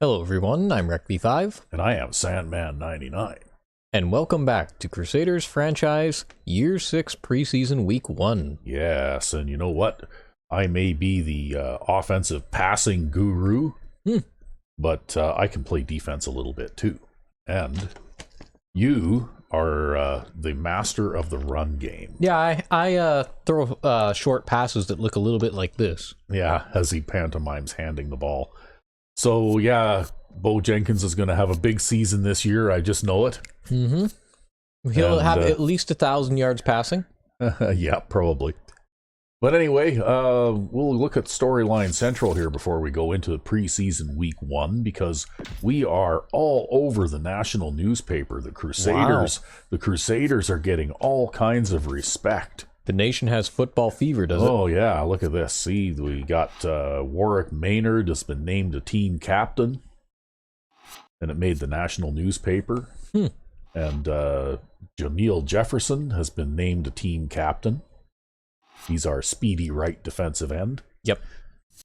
Hello everyone, I'm RecV5, And I am Sandman99. and welcome back to Crusaders franchise Year 6 Preseason Week 1. Yes, and you know what? I may be the offensive passing guru, but I can play defense a little bit too. And you are the master of the run game. Yeah, I throw short passes that look a little bit like this. Yeah, as he pantomimes handing the ball. So yeah, Bo Jenkins is going to have a big season this year. I just know it. He'll have at least 1,000 yards passing. Yeah, probably. But anyway, we'll look at Storyline Central here before we go into preseason week 1, because we are all over the national newspaper. The Crusaders, The Crusaders are getting all kinds of respect. The nation has football fever, does it? Oh yeah, look at this. See, we got Warwick Maynard has been named a team captain, and it made the national newspaper. And Jameel Jefferson has been named a team captain. He's our speedy right defensive end. Yep.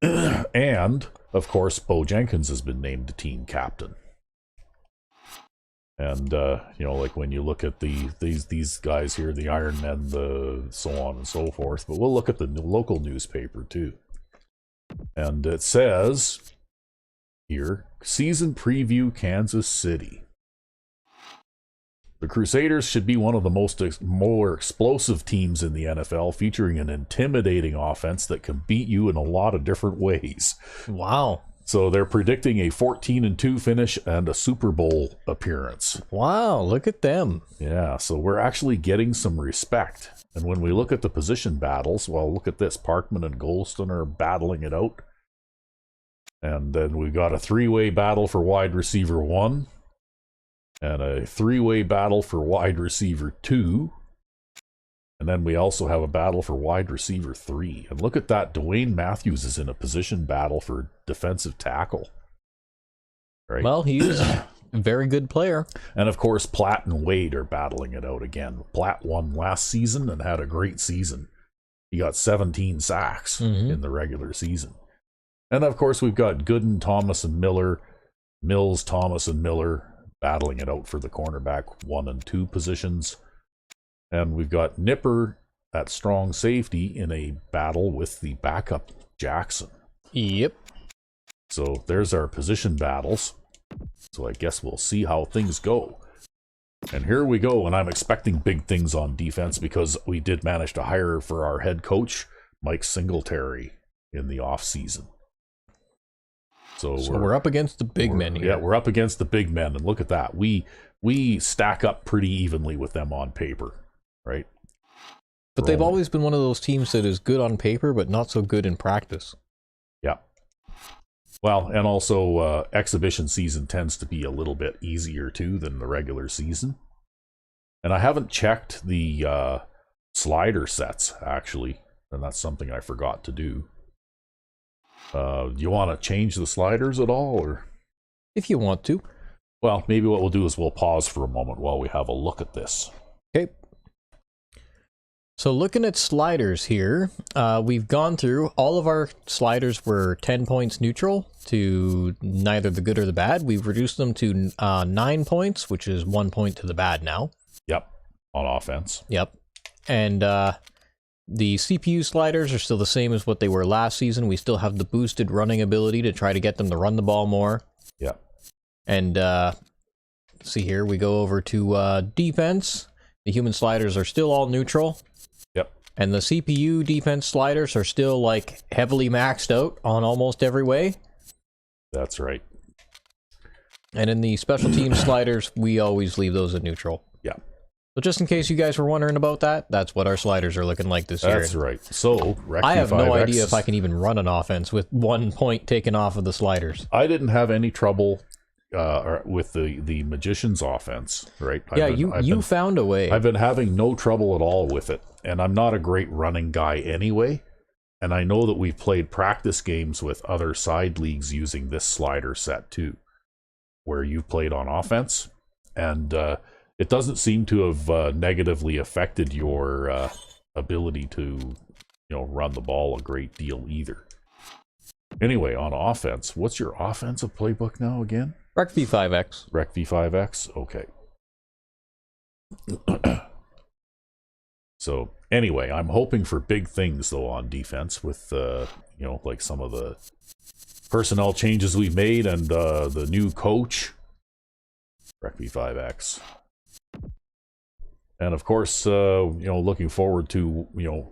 And, of course, Bo Jenkins has been named a team captain. And, like when you look at these guys here, the Iron Men, the so on and so forth. But we'll look at the local newspaper, too. And it says here, Season Preview Kansas City. The Crusaders should be one of the more explosive teams in the NFL, featuring an intimidating offense that can beat you in a lot of different ways. Wow. So they're predicting a 14-2 finish and a Super Bowl appearance. Wow, look at them. Yeah, so we're actually getting some respect. And when we look at the position battles, well, look at this. Parkman and Golston are battling it out. And then we've got a three-way battle for wide receiver 1. And a three-way battle for wide receiver 2. And then we also have a battle for wide receiver 3. And look at that. Dwayne Matthews is in a position battle for defensive tackle. Right? Well, he's a very good player. And of course, Platt and Wade are battling it out again. Platt won last season and had a great season. He got 17 sacks in the regular season. And of course, we've got Gooden, Thomas, and Miller. Mills, Thomas, and Miller battling it out for the cornerback 1 and 2 positions. And we've got Nipper at strong safety in a battle with the backup Jackson. Yep. So there's our position battles. So I guess we'll see how things go. And here we go, and I'm expecting big things on defense because we did manage to hire for our head coach, Mike Singletary, in the offseason. So we're up against the big men here. Yeah, we're up against the big men, and look at that. We stack up pretty evenly with them on paper, right? But they've always been one of those teams that is good on paper, but not so good in practice. Yeah. Well, and also exhibition season tends to be a little bit easier, too, than the regular season. And I haven't checked the slider sets, actually, and that's something I forgot to do. Do you want to change the sliders at all, or? If you want to. Well, maybe what we'll do is we'll pause for a moment while we have a look at this. Okay. So looking at sliders here, we've gone through, all of our sliders were 10 points neutral to neither the good or the bad. We've reduced them to 9 points, which is 1 point to the bad now. Yep, on offense. Yep. And the CPU sliders are still the same as what they were last season. We still have the boosted running ability to try to get them to run the ball more. Yep. And see here, we go over to defense. The human sliders are still all neutral. Yep. And the CPU defense sliders are still like heavily maxed out on almost every way. That's right. And in the special team sliders, we always leave those at neutral. Yeah. So just in case you guys were wondering about that, that's what our sliders are looking like this year. That's right. So, I have no idea if I can even run an offense with 1 point taken off of the sliders. I didn't have any trouble with the Magician's offense, right? Yeah, you found a way. I've been having no trouble at all with it, and I'm not a great running guy anyway. And I know that we've played practice games with other side leagues using this slider set too, where you've played on offense, and it doesn't seem to have negatively affected your ability to, run the ball a great deal either. Anyway, on offense, what's your offensive playbook now again? Rec V5X. Rec V5X? Okay. So, anyway, I'm hoping for big things, though, on defense with, like some of the personnel changes we've made and the new coach. Rec V5X. And, of course, looking forward to,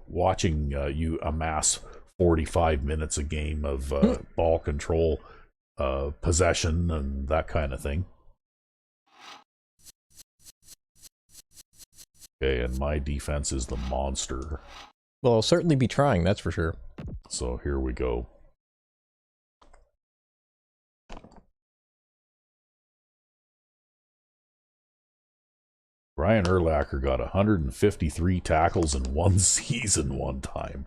watching you amass 45 minutes a game of ball control, possession, and that kind of thing. Okay, and my defense is the monster. Well, I'll certainly be trying, that's for sure. So here we go. Brian Urlacher got 153 tackles in one season one time.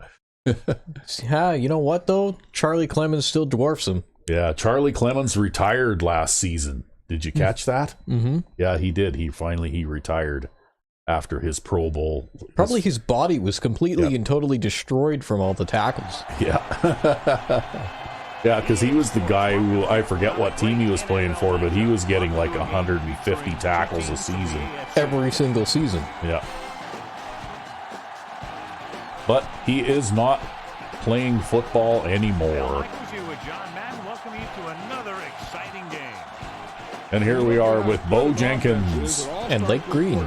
Yeah, you know what, though? Charlie Clemens still dwarfs him. Yeah, Charlie Clemens retired last season. Did you catch that? Mm-hmm. Yeah, he did. He retired after his Pro Bowl. Probably his body was completely and totally destroyed from all the tackles. Yeah. Yeah, because he was the guy who, I forget what team he was playing for, but he was getting like 150 tackles a season. Every single season. Yeah. But he is not playing football anymore. And here we are with Bo Jenkins. And Lake Green.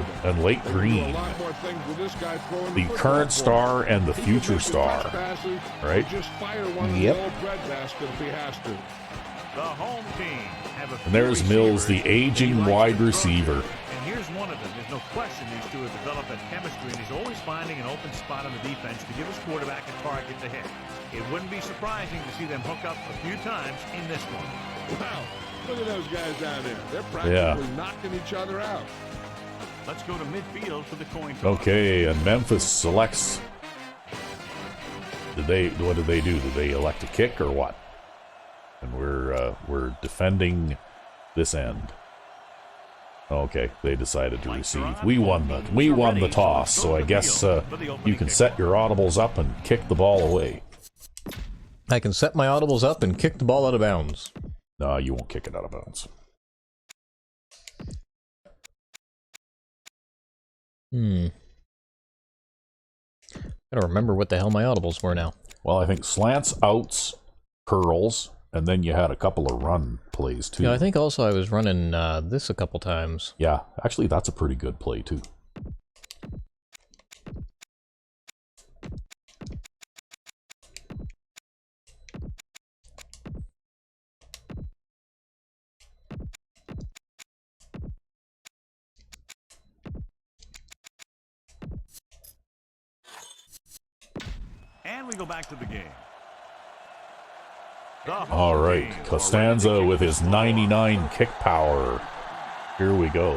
The current star and the future star. Right? Yep. And there's Mills, the aging wide receiver. And here's one of them. There's no question these two have developed a chemistry, and he's always finding an open spot on the defense to give his quarterback a target to hit. It wouldn't be surprising to see them hook up a few times in this one. Wow. Look at those guys down there. They're practically knocking each other out. Let's go to midfield for the coin toss. Okay, and Memphis selects. What did they do? Did they elect a kick or what? And we're defending this end. Okay, they decided to receive. We won the toss, so I guess you can set your audibles up and kick the ball away. I can set my audibles up and kick the ball out of bounds. No, you won't kick it out of bounds. I don't remember what the hell my audibles were now. Well, I think slants, outs, curls, and then you had a couple of run plays too. Yeah, I think also I was running this a couple times. Yeah, actually that's a pretty good play too. And we go back to the game. All right, Costanza with his 99 kick power. Here we go.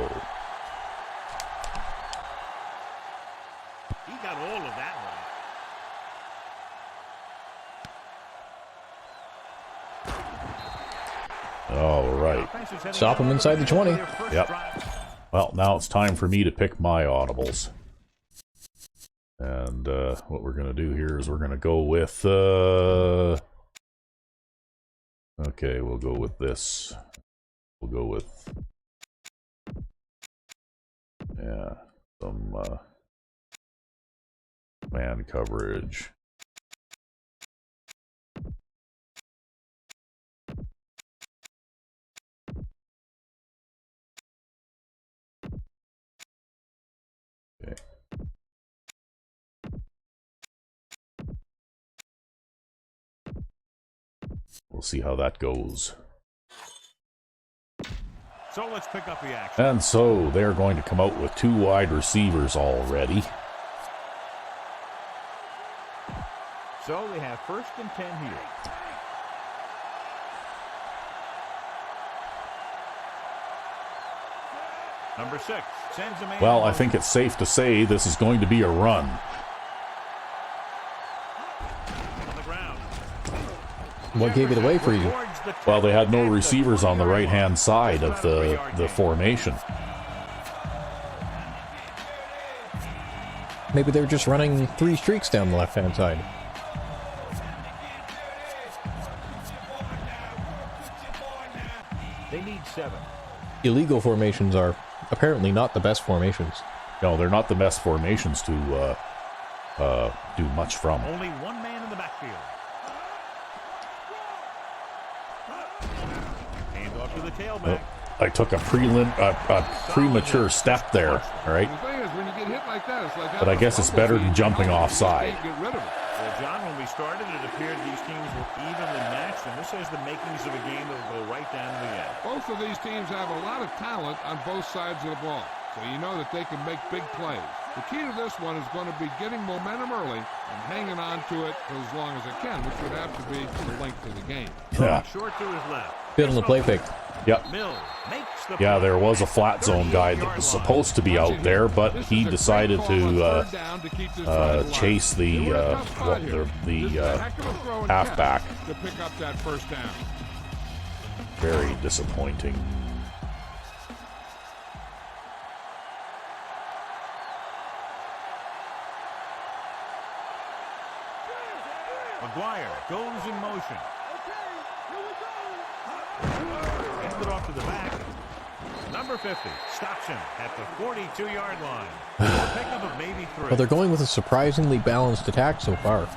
He got all of that one. All right. Stop him inside the 20. Yep. Well, now it's time for me to pick my audibles. And what we're going to do here is we're going to go with... Okay, we'll go with this. We'll go with... Yeah, some man coverage. Okay. We'll see how that goes. So let's pick up the action. And so they're going to come out with 2 wide receivers already. So they have 1st and 10 here. Number 6 sends a man. Well, I think it's safe to say this is going to be a run. On the ground. What gave it away for you? Well, they had no receivers on the right-hand side of the formation. Maybe they were just running 3 streaks down the left-hand side. They need 7. Illegal formations are apparently not the best formations. No, they're not the best formations to do much from. Only one man in the backfield. Hand off to the tailback. I took a premature step there, all right? The thing is, when you get hit like that, it's like But I guess it's better than jumping offside. Get rid of it. Well, John, when we started, it appeared these teams were evenly matched, and this has the makings of a game that will go right down to the end. Both of these teams have a lot of talent on both sides of the ball, so you know that they can make big plays. The key to this one is going to be getting momentum early and hanging on to it for as long as it can, which would have to be the length of the game. Yeah. Short to his left. Good on the play fake. Yep. Mills makes the Yeah, play. there was a flat zone guy that was supposed to be out there, but he decided to chase the halfback. To pick up that first down. Very disappointing. McGuire goes in motion. Handed off to the back. Number 50 stops him at the 42-yard line. A pickup of maybe 3. But they're going with a surprisingly balanced attack so far.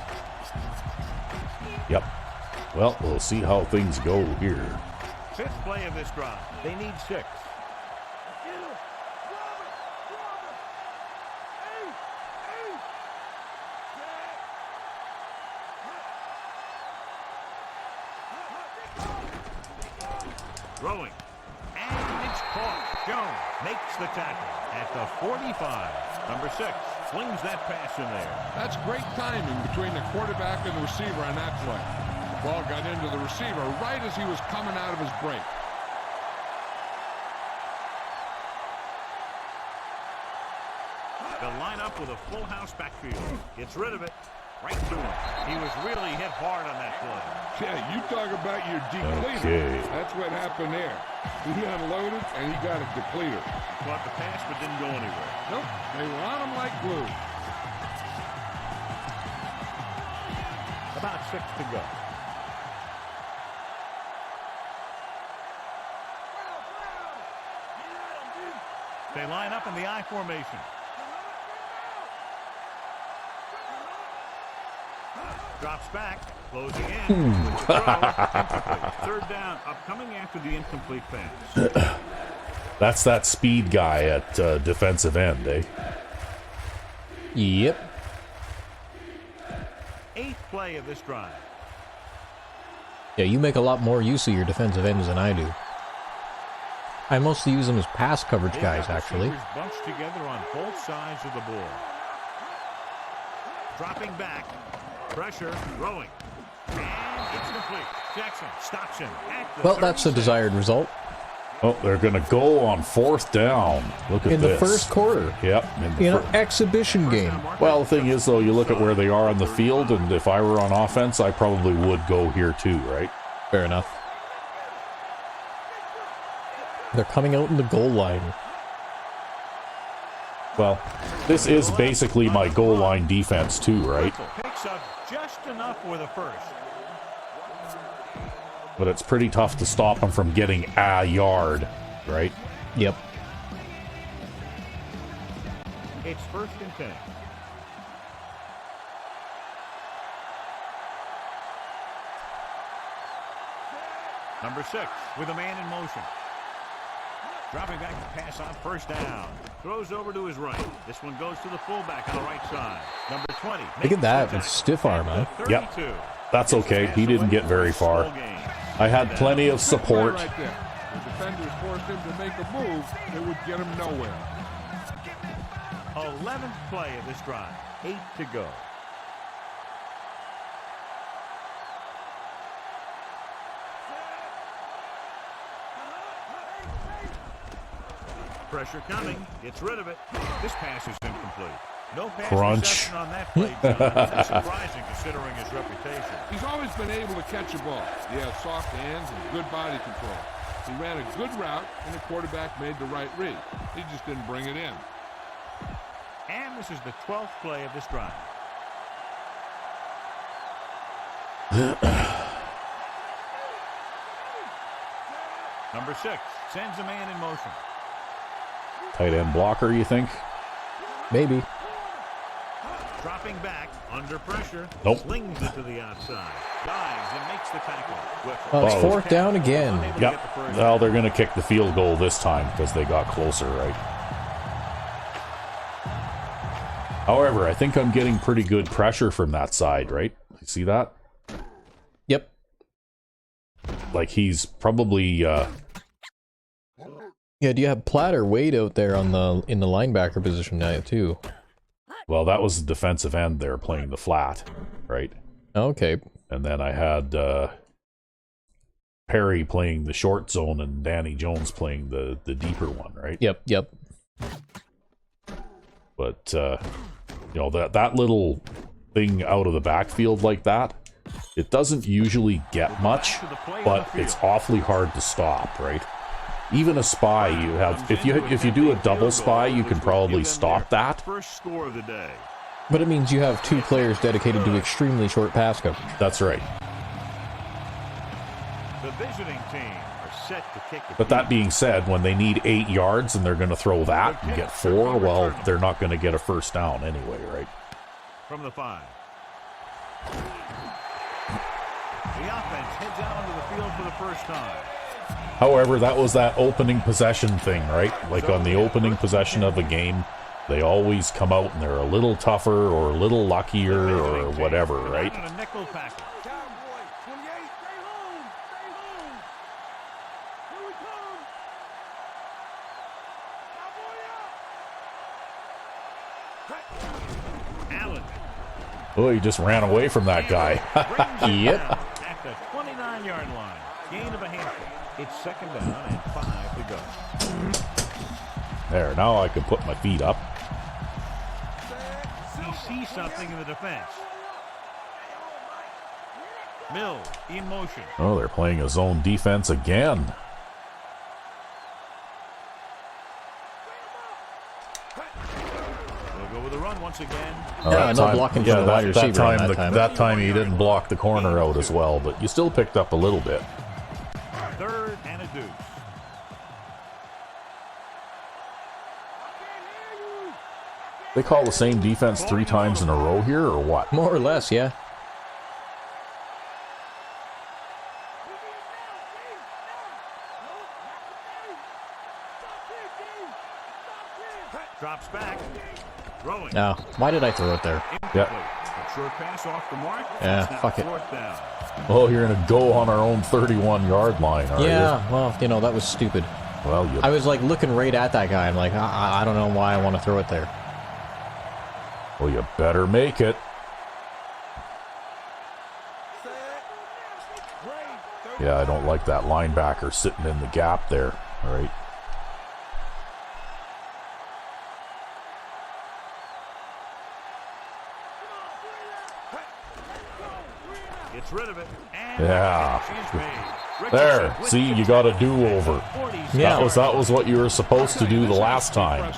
Yep. Well, we'll see how things go here. 5th play of this drive. They need 6. Throwing. And it's caught. Jones makes the tackle at the 45. Number 6 flings that pass in there. That's great timing between the quarterback and the receiver on that play. The ball got into the receiver right as he was coming out of his break. They'll line up with a full house backfield. Gets rid of it. Right to him. He was really hit hard on that play. Yeah, you talk about your depleter. Okay. That's what happened there. He unloaded and he got a depleter. Caught the pass but didn't go anywhere. Nope, they were on him like glue. About 6 to go. They line up in the I formation. Drops back, closing in. Throw, incomplete. 3rd down, upcoming after the incomplete pass. That's that speed guy at defensive end, eh? Yep. 8th play of this drive. Yeah, you make a lot more use of your defensive ends than I do. I mostly use them as pass coverage They've guys, got actually. receivers bunched together on both sides of the ball. Dropping back. Pressure, throwing. And it's complete. Jackson stops him at the Well, that's the 36. desired result. Oh, they're going to go on 4th down. Look at In this. the first quarter. Yep. In an exhibition game. Well, the thing is, though, you look at where they are on the field, and if I were on offense, I probably would go here too, right? Fair enough. They're coming out in the goal line. Well, this is basically my goal line defense too, right? Picks up just enough for the first. But it's pretty tough to stop them from getting a yard, right? Yep. It's 1st and 10. Number 6 with a man in motion. Dropping back to pass on 1st down. Throws over to his right. This one goes to the fullback on the right side. Number 20. Look at that, with stiff arm, huh? Yep. That's okay. He didn't get very far. I had plenty of support. Right there. The defenders forced him to make a move that would get him nowhere. 11th play of this drive. 8 to go. Pressure coming. Gets rid of it. This pass is incomplete. No pass Crunch. reception on that play, John. That's surprising considering his reputation. He's always been able to catch a ball. He has soft hands and good body control. He ran a good route, and the quarterback made the right read. He just didn't bring it in. And this is the 12th play of this drive. Number 6 sends a man in motion. Tight end blocker, you think? Maybe. Dropping back under pressure. Nope. Slings it to the outside. Dives and makes the tackle. Well, it's Oh. fourth down again. Unable to Yep. get the first Well, down. they're going to kick the field goal this time because they got closer, right? However, I think I'm getting pretty good pressure from that side, right? You see that? Yep. Like he's probably Yeah, do you have Platt or Wade out there on the in the linebacker position now too? well, that was the defensive end there playing the flat, right? Okay. And then I had Perry playing the short zone and Danny Jones playing the deeper one, right? Yep, yep. But you know, that little thing out of the backfield like that, it doesn't usually get much, but it's awfully hard to stop, right? Even a spy, you have if you do a double spy, you can probably stop that. First score of the day. But it means you have 2 players dedicated to extremely short pass coverage. That's right. The visiting team are set to kick it. But that being said, when they need 8 yards and they're going to throw that and get 4, well, they're not going to get a first down anyway, right? From the 5. The offense heads out onto the field for the first time. However, that was that opening possession thing, right? Like on the opening possession of a game, they always come out and they're a little tougher or a little luckier or whatever, right? A nickel package. Allen. Oh, he just ran away from that guy. Yep. At the 29-yard line. Gain of a handful. It's second down and 5 to go. There, now I can put my feet up. He sees something in the defense. Mills in motion. Oh, they're playing a zone defense again. They'll go with the run once again. Yeah, no blocking from the wide receiver that time he didn't block the corner out as well, but you still picked up a little bit. Third and a deuce. They call the same defense 3 times in a row here, or what? More or less, yeah. Drops back. Throwing. Now, why did I throw it there? Yeah. A short pass off the mark. Yeah, Snap fuck it. fourth down. Oh, you're going to go on our own 31-yard line, are Yeah, well, you know, that was stupid. you? Well, I was like looking right at that guy. I'm like, I don't know why I want to throw it there. well, you better make it. Yeah, I don't like that linebacker sitting in the gap there, all right? Gets rid of it. And Yeah. the catch is made. There, Richardson see, with you the got a touchdown. do-over. 47 Yeah. That was what you were supposed to do the last time,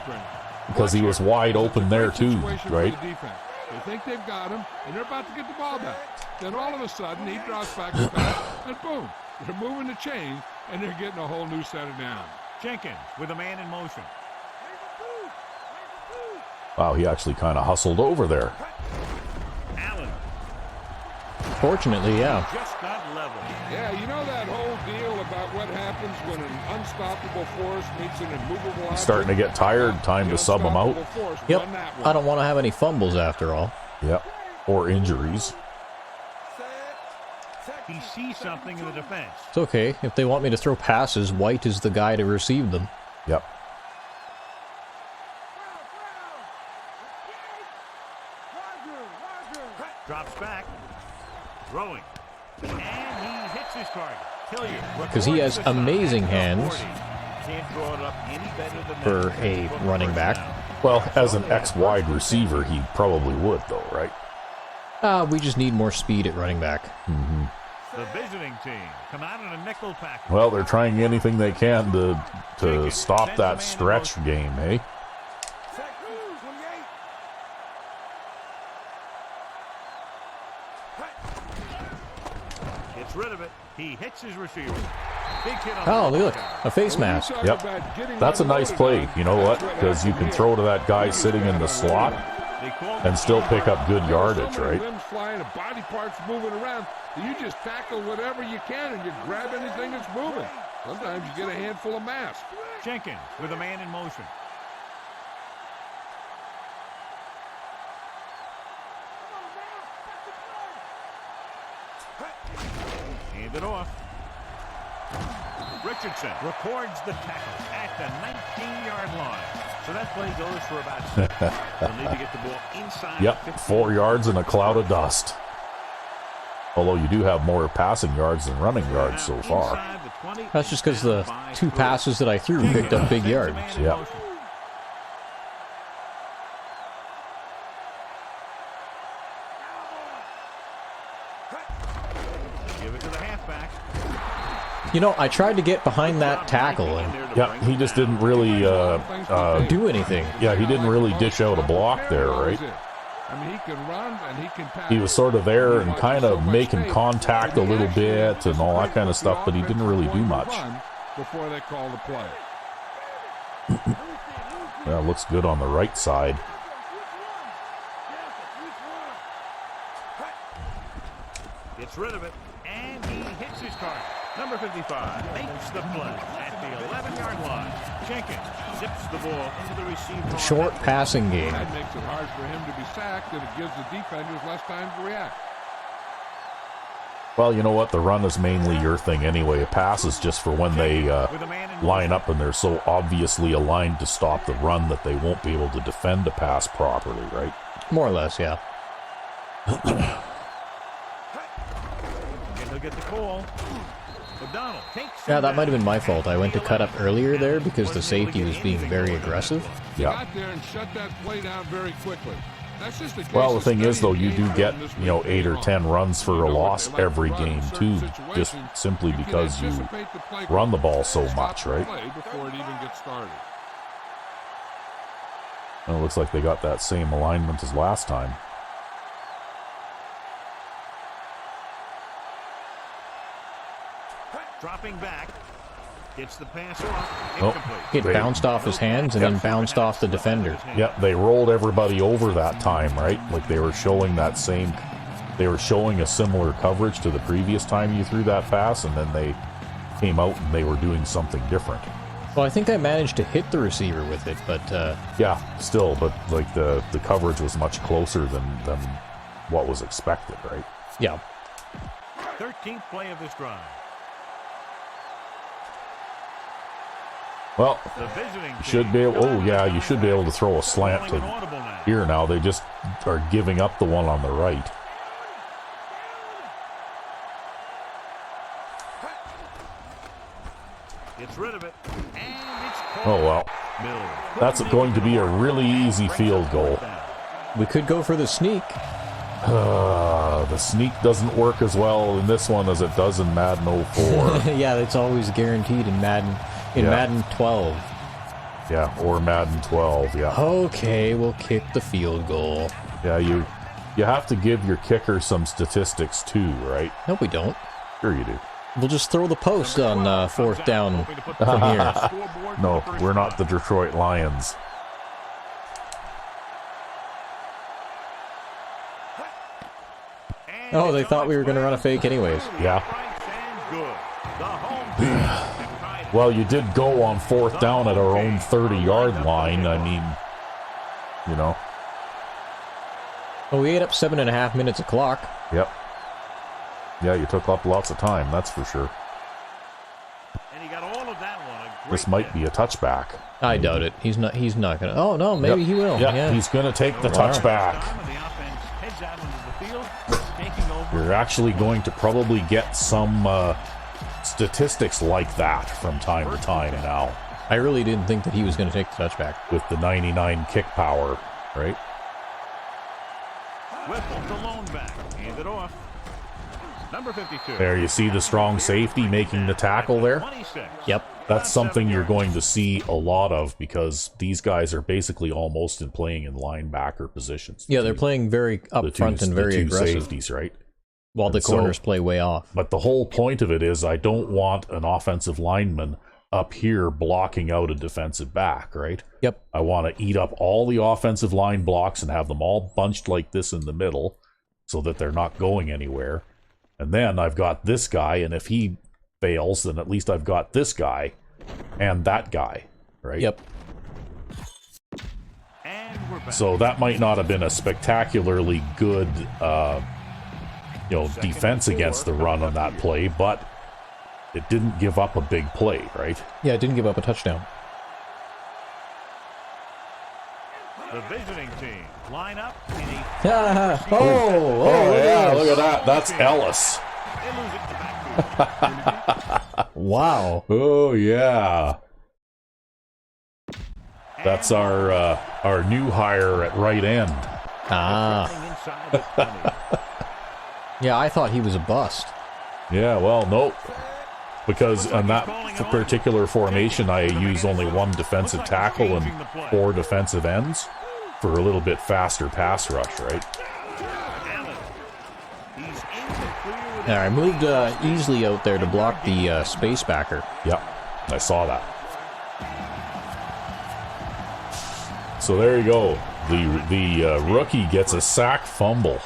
because he was wide open there too, right? They think they've got him, and they're about to get the ball back. Then all of a sudden, he drops back the pass, and boom, they're moving the chains, and they're getting a whole new set of downs. Jenkins with a man in motion. Wow, he actually kind of hustled over there. Allen Fortunately, yeah. just got level. Yeah, you know that whole deal about what happens when an unstoppable force meets an immovable object? Starting to get tired, time to sub him out. Yep. I don't want to have any fumbles after all. Yep, or injuries. He sees something in the defense. It's okay. If they want me to throw passes, White is the guy to receive them. Yep. Drops back. Throwing. And he hits his target. Because he has amazing hands Can't draw it up any better than for that. a running back. Well, as an ex-wide receiver, he probably would, though, right? We just need more speed at running back. Mm-hmm. The visiting team come out in a nickel package. Well, they're trying anything they can to stop that stretch game, eh? Gets rid of it. He hits his receiver. Big hit on Oh, the look, outside. a face mask. Yep. That's a nice play. You know what? Because you can throw to that guy sitting in the slot and still pick up good yardage, right? Limbs flying and body parts moving around. You just tackle whatever you can and you grab anything that's moving. Sometimes you get a handful of mass. Jenkins with a man in motion. Hand it off. Richardson records the tackle at the 19-yard line. So that play goes for about 6. They'll need to get the ball inside. Yep, 4 yards in a cloud of dust. Although you do have more passing yards than running yards so far. That's just because the 2 passes that I threw picked up big yards. Yeah. Give it to the halfback. You know, I tried to get behind that tackle and Yeah, he just didn't really, do anything. yeah, he didn't really dish out a block there, right? I mean, he can run and he can pass. He was sort of there and kind of making contact a little bit and all that kind of stuff, but he didn't really do much. Before they call the play. Yeah, looks good on the right side. Gets rid of it, and he hits his target. Number 55 makes the play at the 11-yard line. Jenkins zips the ball into the receiver. Short passing game. That makes it hard for him to be sacked, and it gives the defenders less time to react. Well, you know what? The run is mainly your thing anyway. A pass is just for when they line up and they're so obviously aligned to stop the run that they won't be able to defend a pass properly, right? More or less, yeah. And he'll get the call. O'Donnell takes Yeah, that might have been my fault. I went to cut up earlier there because the safety was being very aggressive. He Yeah. got there and shut that play down very quickly. That's just the case Well, the of thing is, though, studying you the do game get, in this you know, league 8 or wrong. 10 runs for You a know what loss they like to every run in game, certain too, just situations. simply You can because you anticipate the play run the ball clock so and stop much, the right? play before it even gets started. And it looks like they got that same alignment as last time. dropping back. Gets the pass off. Oh. Incomplete. It bounced off his hands and then bounced off the defender. Yep, they rolled everybody over that time, right? Like they were showing that same, they were showing a similar coverage to the previous time you threw that pass, and then they came out and they were doing something different. Well, I think I managed to hit the receiver with it, but Yeah, still, but like the coverage was much closer than what was expected, right? yeah. 13th play of this drive. Well, The visiting you should be able, oh yeah, you should be able to throw a slant to here now. They just are giving up the one on the right. Gets rid of it. And it's Oh well, Mills. that's going to be a really easy field goal. We could go for the sneak. The sneak doesn't work as well in this one as it does in Madden 04. Yeah, that's always guaranteed in Madden. In Yeah. Madden 12. Yeah, or Madden 12, yeah. Okay, we'll kick the field goal. Yeah, you have to give your kicker some statistics too, right? No, we don't. Sure you do. We'll just throw the post on fourth down from here. No, we're not the Detroit Lions. Oh, they thought we were going to run a fake anyways. Yeah. Well, you did go on fourth down at our own 30-yard line. I mean, you know. Well, we ate up 7.5 minutes of clock. Yep. Yeah, you took up lots of time, that's for sure. And he got all of that one. A great This might hit. be a touchback. I doubt it. He's not gonna. Oh no, maybe Yep. he will. Yep, Yeah. he's going to take the Wow. touchback. The offense heads out into the field, taking over. You're actually going to probably get some statistics like that from time to time now I really didn't think that he was going to take the touchback. with the 99 kick power, right? Whipple, the lone back. Hand it off. Number 52. There you see the strong safety making the tackle there. 26. Yep. That's something you're going to see a lot of because these guys are basically almost playing in linebacker positions. Yeah, they're playing very up front and very the two aggressive. safeties, right? While the And so- corners play way off. But the whole point of it is I don't want an offensive lineman up here blocking out a defensive back, right? Yep. I want to eat up all the offensive line blocks and have them all bunched like this in the middle so that they're not going anywhere. And then I've got this guy, and if he fails, then at least I've got this guy and that guy, right? Yep. And we're back. So that might not have been a spectacularly good, defense against the run on that play, but it didn't give up a big play, right? Yeah, it didn't give up a touchdown. The visiting team line up in a Oh yeah, look at that. That's Ellis. they lose it to backfield. Wow. Oh yeah. That's our new hire at right end. Ah. Inside the 20. Yeah, I thought he was a bust. Yeah, well, nope. Because on that particular formation, I use only one defensive tackle and 4 defensive ends for a little bit faster pass rush, right? Allen. He's in the clear with Yeah, I moved easily out there to block the space backer. Yep, I saw that. So there you go. The rookie gets a sack fumble.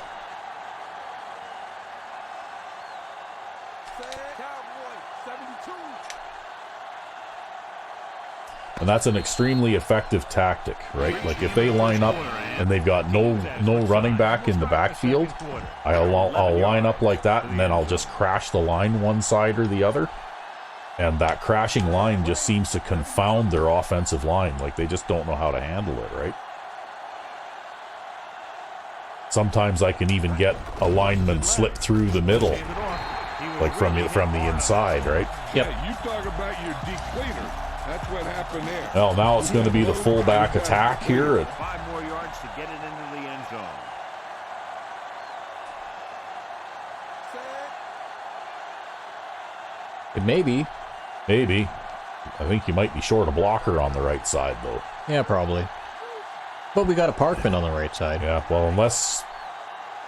And that's an extremely effective tactic, right? Like if they line up and they've got no running back in the backfield, I'll line up like that, and then I'll just crash the line one side or the other. And that crashing line just seems to confound their offensive line. Like they just don't know how to handle it, right? Sometimes I can even get a lineman slip through the middle, like from the inside, right? Yep. Yeah, you talk about your deep cleaner. That's what happened there. Well, now it's going to be the fullback attack here. 5 more yards to get it into the end zone. It may be. Maybe. I think you might be short a blocker on the right side, though. Yeah, probably. But we got a Parkman on the right side. Yeah, well, unless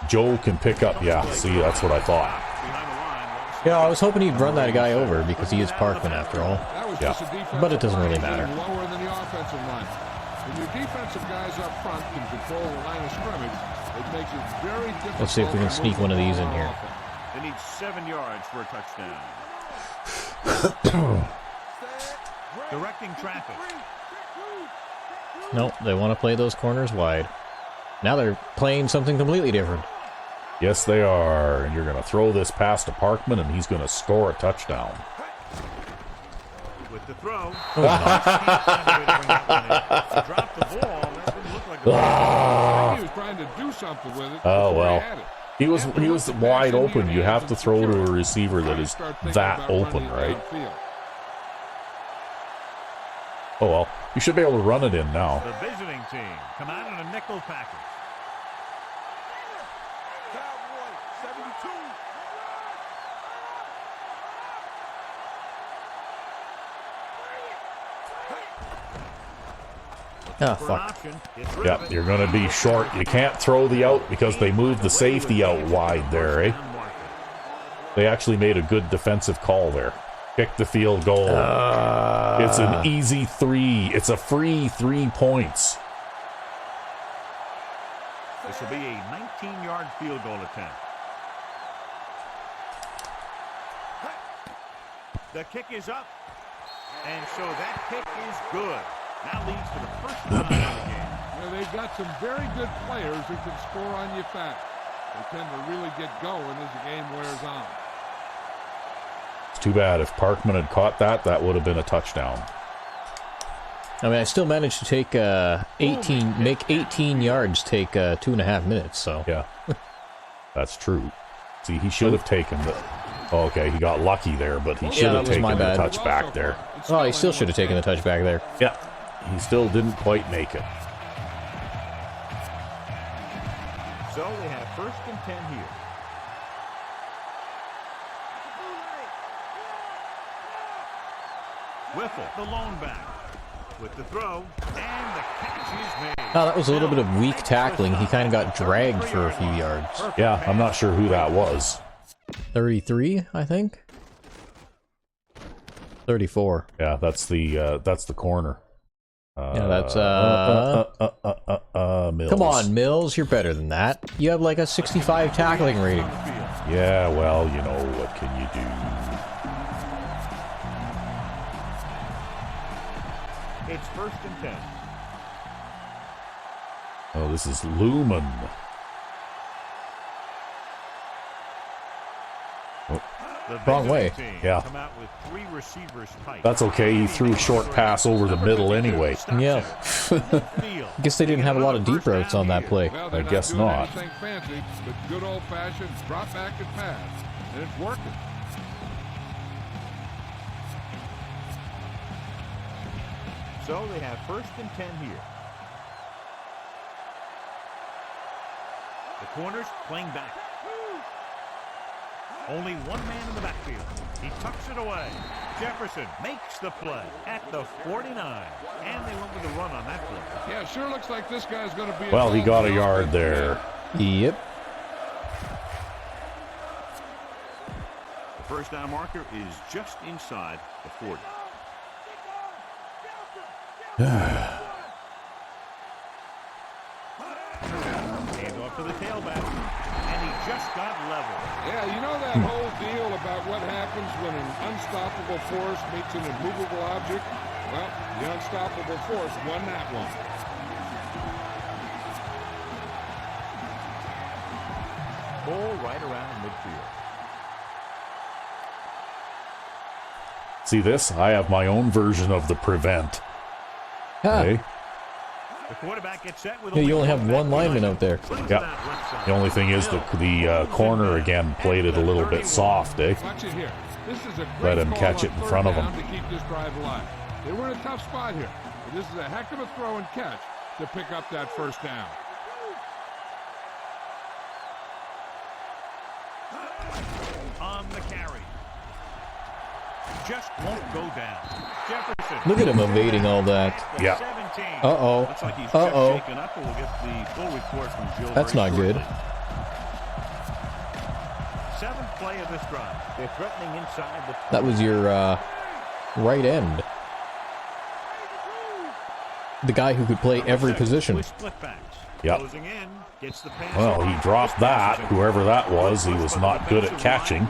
Joe can pick up. Yeah, see, that's what I thought. Behind the line. Yeah, I was hoping he'd run that guy over because he is Parkman after all. That was Yeah. just a defensive But it doesn't really line matter. being lower than the offensive line. When your defensive guys up front can control the line of scrimmage, it makes it very difficult. Let's see if we can to sneak move one of the these ball in on here. offense. They need 7 yards for a touchdown. Directing traffic. Nope, they want to play those corners wide. Now they're playing something completely different. Yes, they are. And you're going to throw this pass to Parkman, and he's going to score a touchdown. With the throw. Oh, Dropped the ball. That didn't look like a He was trying to do something with it. Oh, before he well. had it. He was wide open. You have to throw to a receiver that is that open, right? Oh, well. You should be able to run it in now. The visiting team come out in a nickel package. Ah, For an fuck. option. Gets rid Yeah, of it. you're going to be short. You can't throw the out because they moved the safety out wide there, eh? Down marker. They actually made a good defensive call there. Kick the field goal. It's an easy 3. It's a free 3 points. This will be a 19-yard field goal attempt. The kick is up. And so that kick is good. That leads to the first time in the game. Yeah, they've got some very good players who can score on you fast. They tend to really get going as the game wears on. It's too bad. If Parkman had caught that, that would have been a touchdown. I mean, I still managed to take 18 yards take 2.5 minutes, so. Yeah. That's true. See, he should have taken the... Oh, okay, he got lucky there, but he should that have was taken my the bad. touchback there. Oh, he still should have taken the touchback there. Yeah. He still didn't quite make it. So they have first and 10 here. Whiffle, the lone back. With the throw, and the catch is made. Oh, that was a little bit of weak tackling. He kind of got dragged for a few yards. Yeah, I'm not sure who that was. 33, I think. 34. Yeah, that's the corner. Yeah, that's Mills. Come on, Mills, you're better than that. You have like a 65 tackling rating. Yeah, well, you know, what can you do? It's 1st and 10. Oh, this is Lumen. Wrong way. Yeah. Come out with 3 receivers tight. That's okay, he threw a short pass over the middle anyway. Yeah. I guess they didn't have a lot of deep routes on that play. Well, I they're guess doing not. anything fancy, but good old-fashioned drop back and pass, and it's working. So they have 1st and 10 here. The corners playing back. Only one man in the backfield. He tucks it away. Jefferson makes the play at the 49. And they went with a run on that play. Yeah, sure looks like this guy's going to be... Well, he got a involved in the yard offense. there. Yep. The first down marker is just inside the 40. Hand off to the tailback. And he just got level. Yeah, you know that whole deal about what happens when an unstoppable force meets an immovable object? Well, the unstoppable force won that one. Ball right around midfield. See this? I have my own version of the prevent. Ah, Okay? The quarterback gets set with yeah, you only have one lineman out there. Yeah. The only thing is the corner again played it a little bit soft, eh? Watch it here. This is a great Let him call catch on it in 3rd front of down him. to keep this drive alive. They were in a tough spot here, but this is a heck of a throw and catch to pick up that 1st down. On the carry. Just won't go down. Jefferson. Look at him evading all that. Yeah. 17. Uh-oh. Looks like he's Uh-oh. just shaken up, and we'll get the full report from Jill. That's very not good. shortly. 7th play of this drive. They're threatening inside the... That was your right end. The guy who could play every position. With split backs. Yep. Closing in, gets the pass Well, he off. dropped that. Whoever that was, he was not good at catching.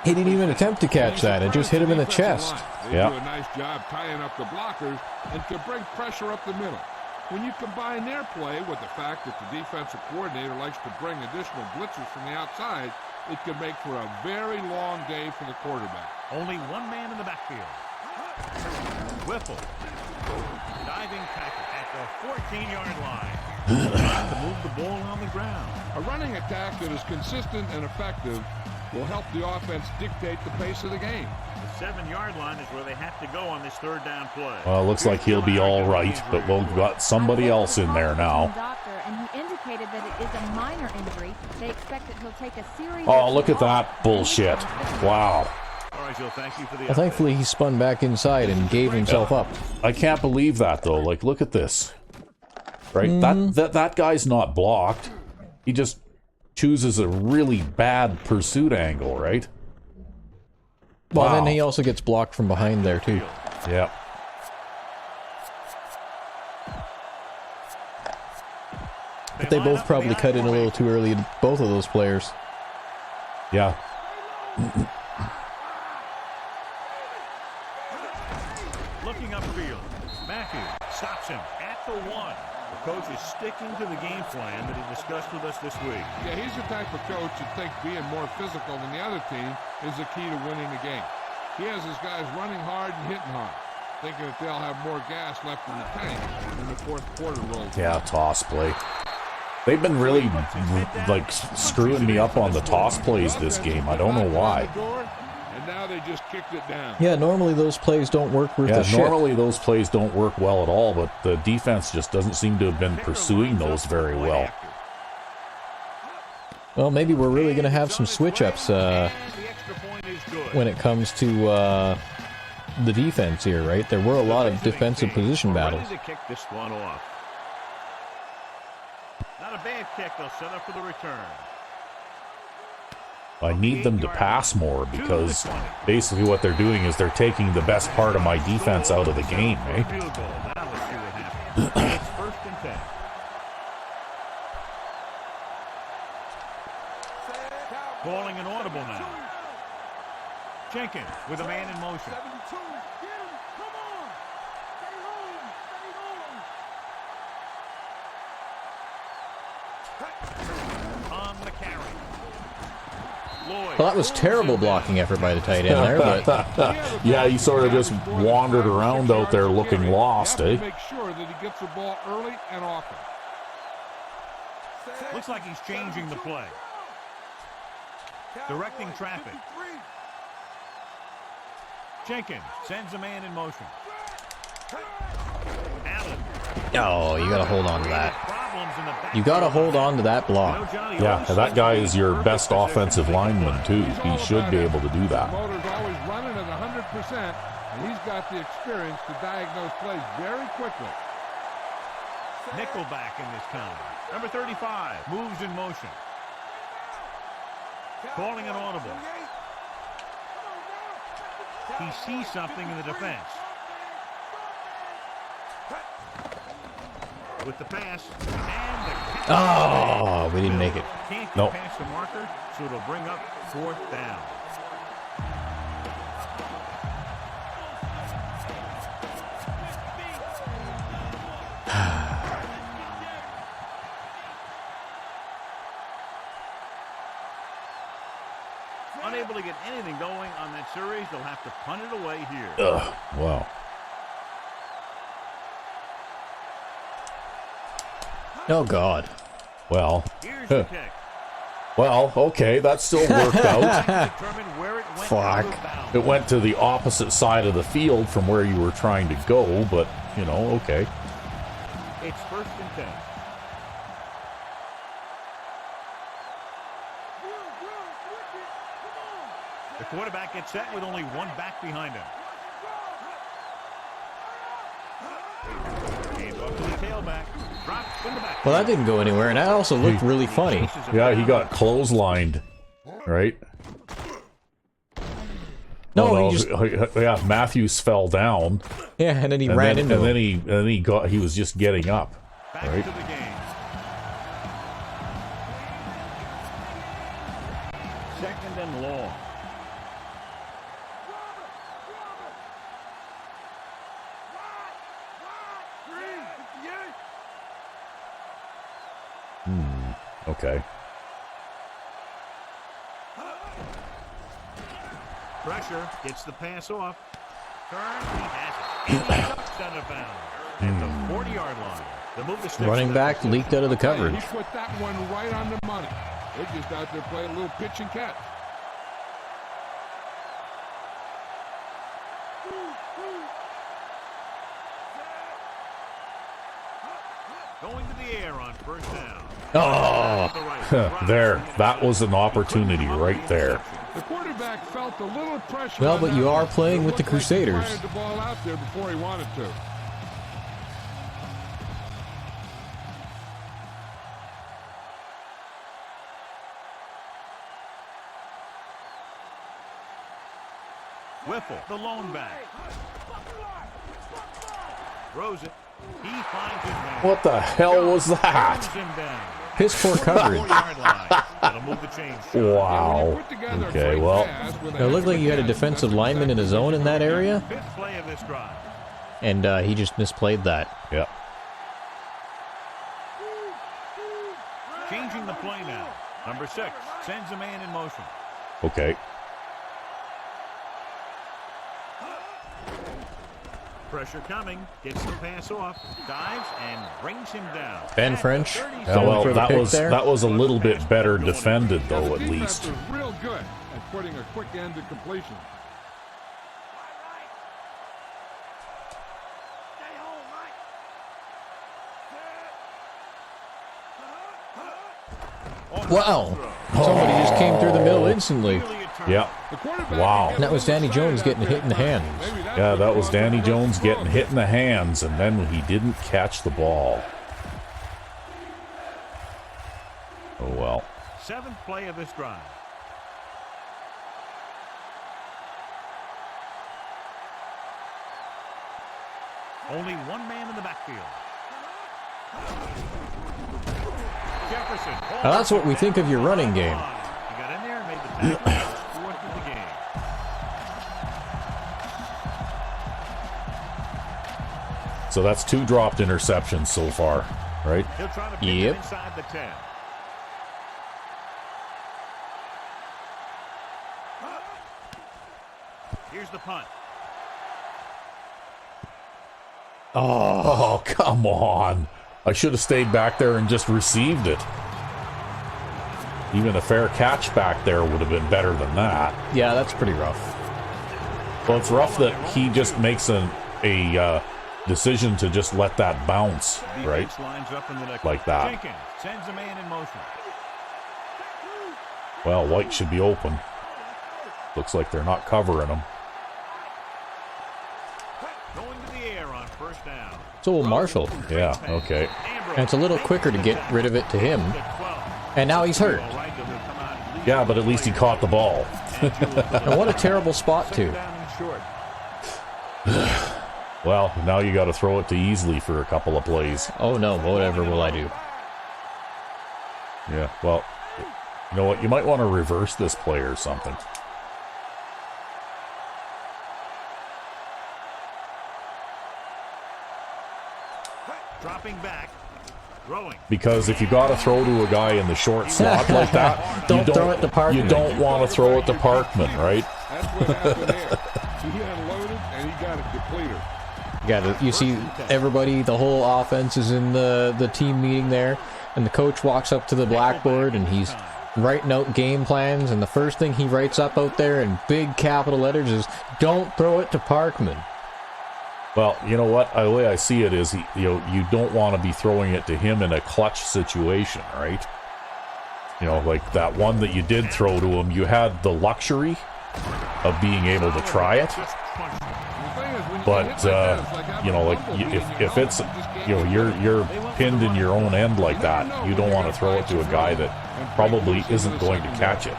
He didn't even attempt to catch that. It just hit him in the chest. They Yeah. do a nice job tying up the blockers and to bring pressure up the middle. When you combine their play with the fact that the defensive coordinator likes to bring additional blitzers from the outside, it can make for a very long day for the quarterback. Only one man in the backfield. Whipple. Diving tackle at the 14-yard line. Trying to move the ball on the ground. A running attack that is consistent and effective will help the offense dictate the pace of the game. The 7-yard line is where they have to go on this 3rd down play. Well, looks like he'll be all right, but we've got somebody else in there now. Doctor, and he indicated that it is a minor injury. They expect that he'll take a series. Oh, look at that bullshit. Wow. All right, Jill, thank you for the Well, update. thankfully, he spun back inside and gave himself up. I can't believe that, though. Like, look at this. Right? That guy's not blocked. He just chooses a really bad pursuit angle, right? Well, Wow. then he also gets blocked from behind there, too. Yep. But they both probably cut in a little too early, both of those players. Yeah. Looking upfield. Matthew stops him at the 1. The coach is sticking to the game plan that he discussed with us this week. Yeah, he's the type of coach that thinks being more physical than the other team is the key to winning the game. He has his guys running hard and hitting hard, thinking that they'll have more gas left in the tank when the 4th quarter rolls. Yeah, toss play. They've been really, like, screwing me up on the toss plays this game. I don't know why. And now they just kicked it down. Yeah, normally those plays don't work worth Yeah, a shit. normally those plays don't work well at all, but the defense just doesn't seem to have been pursuing those very well. Well, maybe we're really going to have some switch-ups when it comes to the defense here, right? There were a lot of defensive position battles. Ready to kick this one off. Not a bad kick. They'll set up for the return. I need them to pass more because basically what they're doing is they're taking the best part of my defense out of the game, eh? Field goal. Now let's see what happens. It's 1st and 10. Calling an audible now. Jenkins with a man in motion. On the carry. Lloyd. Well, that was terrible blocking effort by the tight end there, but Yeah, he sort of just wandered around out there looking lost, eh? Make sure that he gets the ball early and often. Looks like he's changing the play. Directing traffic. Jenkins sends a man in motion. Allen. oh, you got to hold on to that. Problems in the back. You got to hold on to that block. Yeah, that guy is your best offensive lineman, too. He should be able to do The that. motor's always running at 100%, and he's got the experience to diagnose plays very quickly. Nickelback in this count. Number 35 moves in motion. Calling an audible. He sees something in the defense. With the pass and the catch. Oh, we didn't make it. Can't get Nope. past the marker, so it'll bring up 4th down. Unable to get anything going on that series, they'll have to punt it away here. Ugh, wow. Oh, God. Well, Here's the kick. well, okay, that still worked out. Determine where it went out of bounds. It went to the opposite side of the field from where you were trying to go, but, you know, okay. It's 1st and 10. The quarterback gets set with only one back behind him. Hands off to the tailback. Dropped in the back. Well, that didn't go anywhere, and that also looked really funny. Yeah, he got clotheslined, right? No, Oh, he just yeah, Matthews fell down, yeah, and then he and ran then, into and him. then he was just getting up. Back Right. to the game. Second and long. Okay. Pressure gets the pass off. Turn, he has it. And he ducks out of bounds at the 40-yard line. The move to stick Running to back leaked out of the coverage. He put that one right on the money. They're just out there playing a little pitch and catch. Going to the air on 1st down. Oh, There, that was an opportunity right there. The quarterback felt a little pressure. Well, on but that you one. are playing with the It looked like he Crusaders. fired the ball out there before he wanted to. Whipple, the lone back. Throws it. He finds his man. What the hell was that? Throws him down. piss poor coverage. 4-yard line. That'll move the chains. Wow. Okay, well, It looked like you had a defensive lineman in a zone in that area, 5th play of this drive. and he just misplayed that. yeah. Changing the play now. Number 6 sends a man in motion. Okay. Pressure coming. Gets the pass off. Dives and brings him down. Ben At the French. 37. Yeah, well, for the that pick was there. that was a little bit better defended, though, at least. The defense is real good at putting a quick end to completion. Wow. Somebody just came through the middle instantly. Yeah. The quarterback Wow. And that was Danny Jones getting hit in the hands. Maybe that's Yeah, what that the was ball Danny was Jones all getting about. hit in the hands, and then he didn't catch the ball. Oh, well. 7th play of this drive. Only one man in the backfield. Jefferson. Now that's what we think of your running game. He got in there and made the tackle. Fourth of the game. So that's 2 dropped interceptions so far, right? He'll try to pick it inside the 10. Here's the punt. Oh, come on. I should have stayed back there and just received it. Even a fair catch back there would have been better than that. Yeah, that's pretty rough. Well, it's rough that he just makes a decision to just let that bounce, right? Like that. Jenkins sends a man in motion. Well, White should be open. Looks like they're not covering him. Going to the air on first down. So will Marshall. Yeah, okay. And it's a little quicker to get rid of it to him. And now he's hurt. Yeah, but at least he caught the ball. And what a terrible spot, too. Well, now you got to throw it to Easley for a couple of plays. Oh no, whatever will I do? Yeah, well, you know what? You might want to reverse this play or something. Dropping back. Throwing. Because if you got to throw to a guy in the short slot like that, don't throw it to Parkman. You don't want to throw it to Parkman, right? That's what happened there. He unloaded and he got a depleter. You see everybody, the whole offense is in the team meeting there, and the coach walks up to the blackboard and he's writing out game plans, and the first thing he writes up out there in big capital letters is, "Don't throw it to Parkman." Well, you know what? The way I see it is, you don't want to be throwing it to him in a clutch situation, right? You know, like that one that you did throw to him, you had the luxury of being able to try it. But you know, like if it's, you know, you're pinned in your own end like that, you don't want to throw it to a guy that probably isn't going to catch it.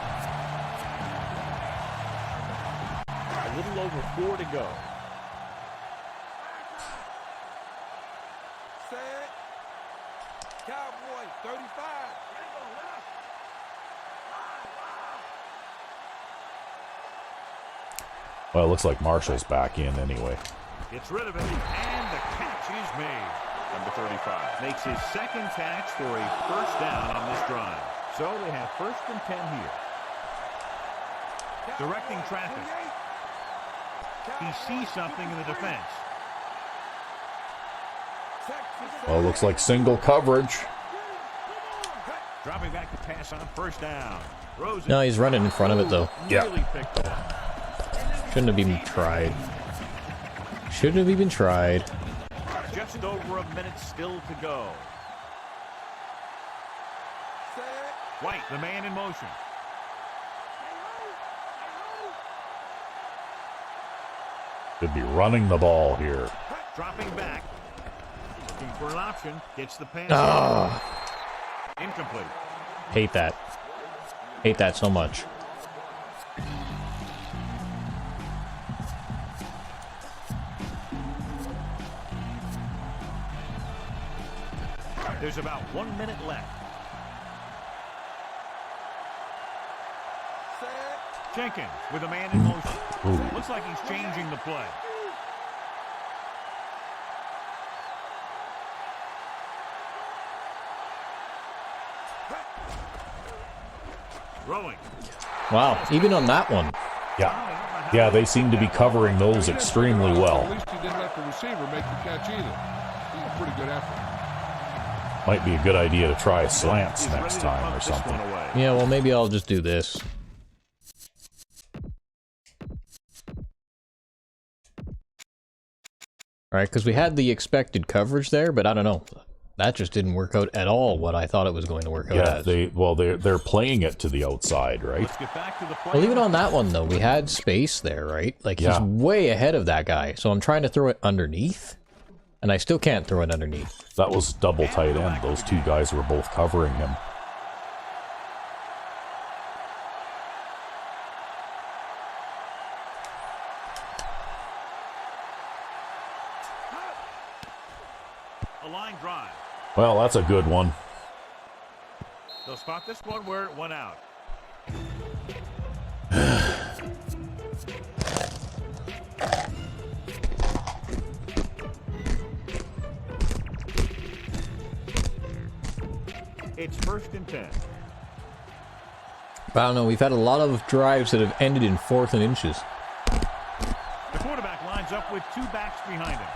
A little over 4 to go. Set. Cowboy 35. Well, it looks like Marshall's back in anyway. Gets rid of it, and the catch is made. Number 35 makes his second catch for a first down on this drive. So they have 1st and 10 here. Directing traffic. He sees something in the defense. Well, it looks like single coverage. Dropping back to pass on first down. Rosen. No, he's running in front of it though. Yeah. Really picked off. Shouldn't have even tried. Shouldn't have even tried. Just over a minute still to go. White, the man in motion. Could be running the ball here. Dropping back. Looking for an option. Gets the pass. Incomplete. Hate that. Hate that so much. There's about 1 minute left. Jenkins with a man in motion. Looks like he's changing the play. Throwing. Wow, even on that one. Yeah. Yeah, they seem to be covering those extremely well. At least he didn't let the receiver make the catch either. A pretty good effort. Might be a good idea to try slants next time or something. Yeah, well, maybe I'll just do this. Alright, because we had the expected coverage there, but I don't know. That just didn't work out at all what I thought it was going to work out as. They're playing it to the outside, right? Well, even on that one, though, we had space there, right? Like, he's way ahead of that guy, so I'm trying to throw it underneath, and I still can't throw it underneath. That was double tight end. Those two guys were both covering him. a line drive. Well, that's a good one. They'll spot this one where it went out. It's 1st and 10. I don't know, we've had a lot of drives that have ended in 4th and inches. The quarterback lines up with 2 backs behind him.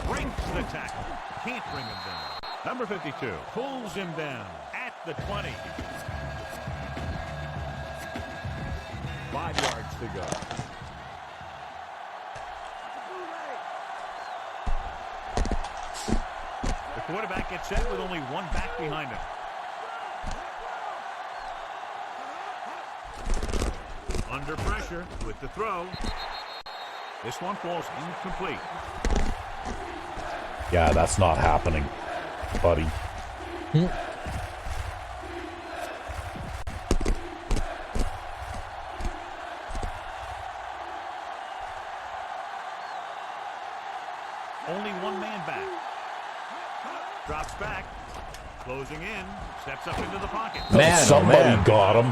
Breaks the tackle. Can't bring him down. Number 52 pulls him down at the 20. 5 yards to go. The quarterback gets set with only 1 back behind him. Under pressure with the throw. This one falls incomplete. Yeah, that's not happening, buddy. Only 1 man back. Drops back. Closing in. Steps up into the pocket. Man, Somebody got him.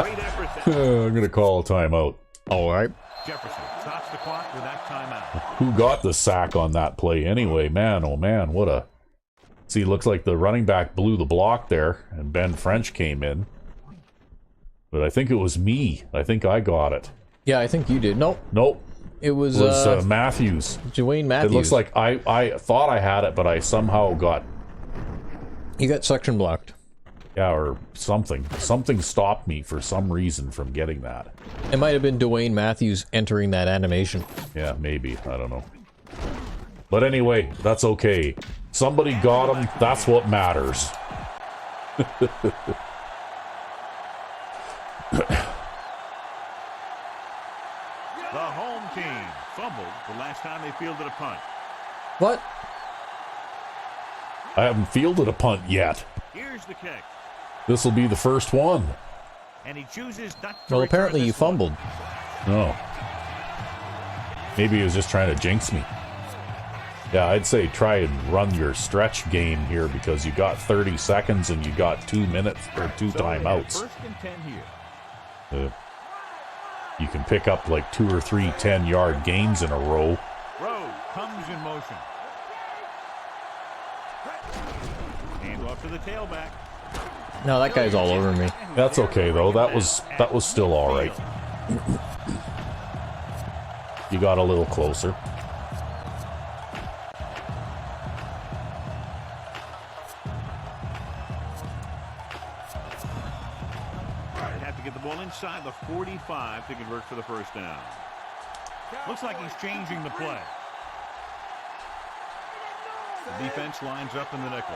Great effort there. I'm going to call a timeout. All right. Jefferson stops the clock with that timeout. Who got the sack on that play anyway? Man, oh man, what a... See, looks like the running back blew the block there, and Ben French came in. But I think it was me. I think I got it. Yeah, I think you did. Nope. Nope. It was, Matthews. Dwayne Matthews. It looks like I thought I had it, but I somehow got... You got section blocked. Yeah, or something. Something stopped me for some reason from getting that. It might have been Dwayne Matthews entering that animation. Yeah, maybe. I don't know. But anyway, that's okay. Somebody got him. That's what matters. The home team fumbled the last time they fielded a punt. What? I haven't fielded a punt yet. Here's the kick. This will be the first one. And he chooses not to Well, return apparently you this one. fumbled. No. Maybe he was just trying to jinx me. Yeah, I'd say try and run your stretch game here because you got 30 seconds and you got 2 minutes or 2 So timeouts. 1st and 10 here. You can pick up like 2 or 3 10-yard gains in a row. Rowe comes in motion. Hand off to the tailback. No, that guy's all over me. That's okay though. That was still all right. You got a little closer. They have to get the ball inside the 45 to convert for the first down. Looks like he's changing the play. The defense lines up in the nickel.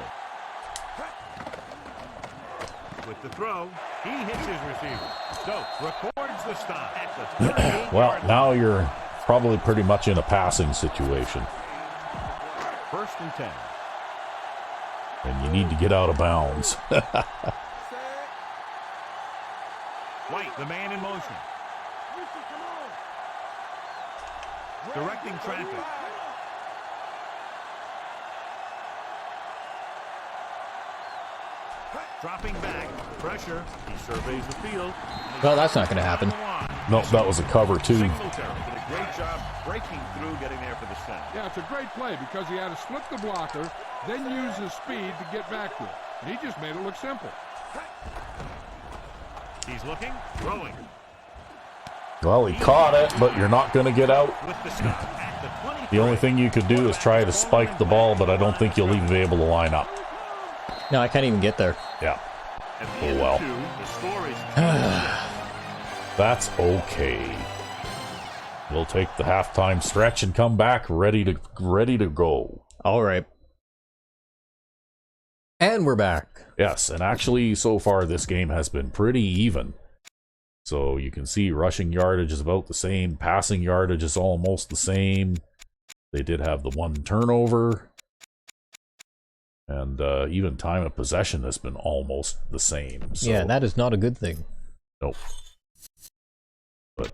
With the throw, he hits his receiver. Stokes records the stop at the 38-yard Well, line. now you're probably pretty much in a passing situation. 1st and 10. And you need to get out of bounds. White, the man in motion. Directing traffic. Dropping back, pressure. He surveys the field. Well, that's not going to happen. No, that was a cover too. Singletary did a great job breaking through, getting there for the sack. Yeah, it's a great play because he had to slip the blocker, then use his speed to get back to it. And he just made it look simple. He's looking, throwing. Well, he caught it, but you're not going to get out. With the stop at the 23. The only thing you could do is try to spike the ball, but I don't think you'll even be able to line up. No, I can't even get there. Yeah. At the Oh, end of well. 2, the score is That's okay. We'll take the halftime stretch and come back ready to go. All right. And we're back. Yes, and actually, so far this game has been pretty even. So you can see rushing yardage is about the same, passing yardage is almost the same. They did have the 1 turnover. And even time of possession has been almost the same. So, Yeah, that is not a good thing. nope. But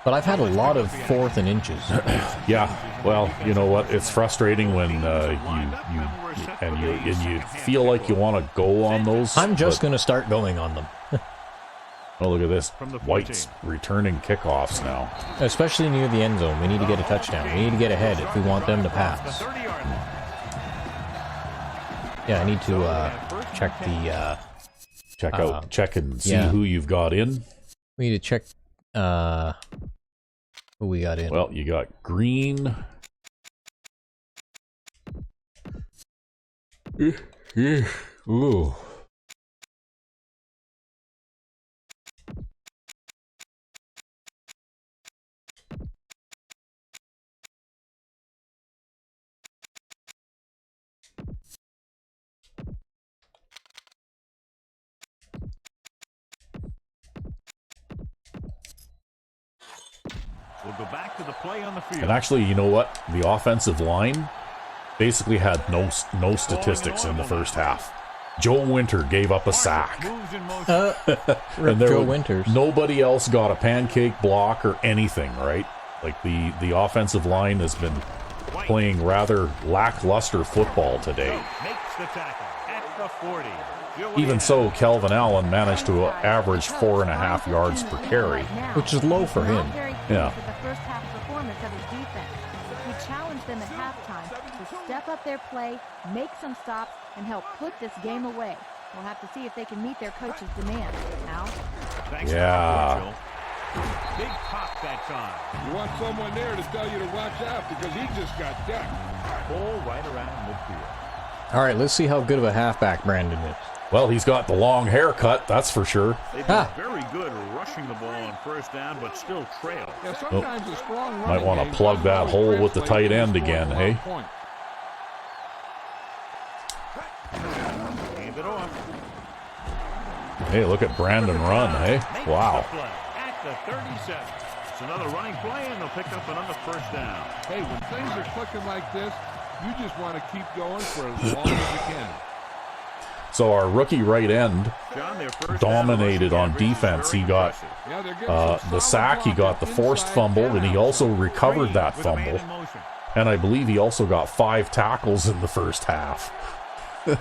But I've had a lot of 4th and inches. Yeah, well, you know what? It's frustrating when you feel like you want to go on those. I'm just going to start going on them. Oh, look at this. White's returning kickoffs now. Especially near the end zone. We need to get a touchdown. We need to get ahead if we want them to pass. Yeah, I need to check the... check and see who you've got in. We need to check who we got in. Well, you got Green. Ooh. We'll go back to the play on the field. And actually, you know what? The offensive line basically had no statistics in the first half. Joe Winter gave up a sack. And Joe Winters. Nobody else got a pancake block or anything, right? Like the offensive line has been playing rather lackluster football today. Makes the tackle at the 40. Even so, Kelvin Allen managed to average 4.5 yards per carry, which is low for him. Yeah. The first half performance of his defense. We challenged them at halftime to step up their play, make some stops, and help put this game away. We'll have to see if they can meet their coach's demands. Al? Yeah. Big pop that time. You want someone there to tell you to watch out because he just got decked. Ball right around midfield. All right, let's see how good of a halfback Brandon is. Well, he's got the long haircut, that's for sure. They've been very good rushing the ball on first down, but still trail. Yeah, sometimes a strong Might want to plug that hole with the tight end again, hey? Hand it off. Hey, look at Brandon run, hey? Wow. At the 37. It's another running play, and they'll pick up another first down. Hey, when things are clicking like this, you just want to keep going for as long as you can. So our rookie right end dominated on defense. He got the sack, he got the forced fumble, and he also recovered that fumble. And I believe he also got 5 tackles in the first half. Hand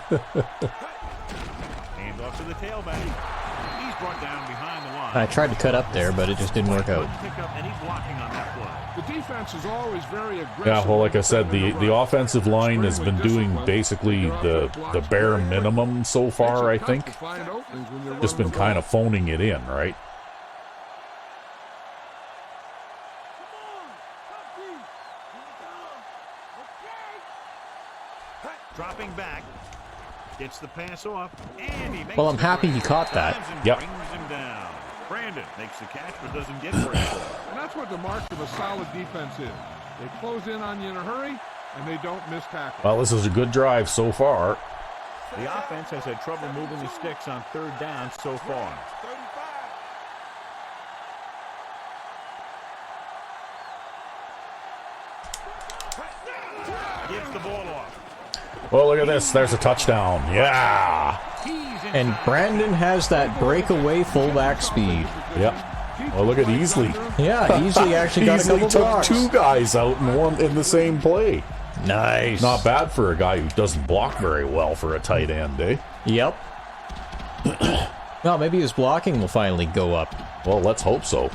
off to the tailback. He's brought down behind the line. I tried to cut up there, but it just didn't work out. Pick up any blocking on that play. The defense is always very aggressive. Yeah, well, like I said, the offensive line has been doing basically the bare minimum so far, I think. Just been kind of phoning it in, right? Dropping back. Gets the pass off. And he makes Well, I'm happy he caught that. Yep. Brings him down. Brandon makes the catch but doesn't get for it. And that's what the mark of a solid defense is. They close in on you in a hurry, and they don't miss tackle. Well, this is a good drive so far. The offense has had trouble moving the sticks on third down so far. Gives the ball off. Well, look at this. There's a touchdown. Yeah. And Brandon has that breakaway fullback speed. Yep. Well, look at Easley. Yeah, Easley actually got a couple took blocks. 2 guys out in the same play. Nice. Not bad for a guy who doesn't block very well for a tight end, eh? Yep. Well, maybe his blocking will finally go up. Well, let's hope so.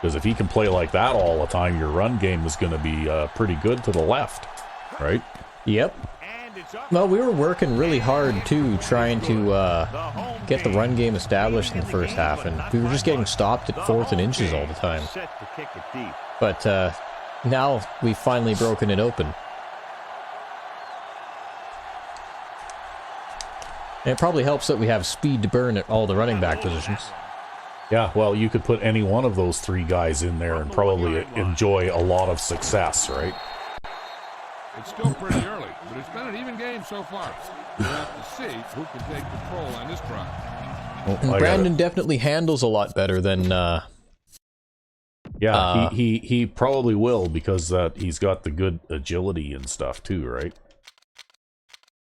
Because if he can play like that all the time, your run game is going to be pretty good to the left, right? Yep. Well, we were working really hard, too, trying to get the run game established in the first half, and we were just getting stopped at 4th and inches all the time. But now we've finally broken it open. And it probably helps that we have speed to burn at all the running back positions. Yeah, well, you could put any one of those 3 guys in there and probably enjoy a lot of success, right? It's still pretty early, but it's been an even game so far. We'll have to see who can take control on this drive. Well, Brandon definitely handles a lot better than... yeah, he probably will because he's got the good agility and stuff too, right?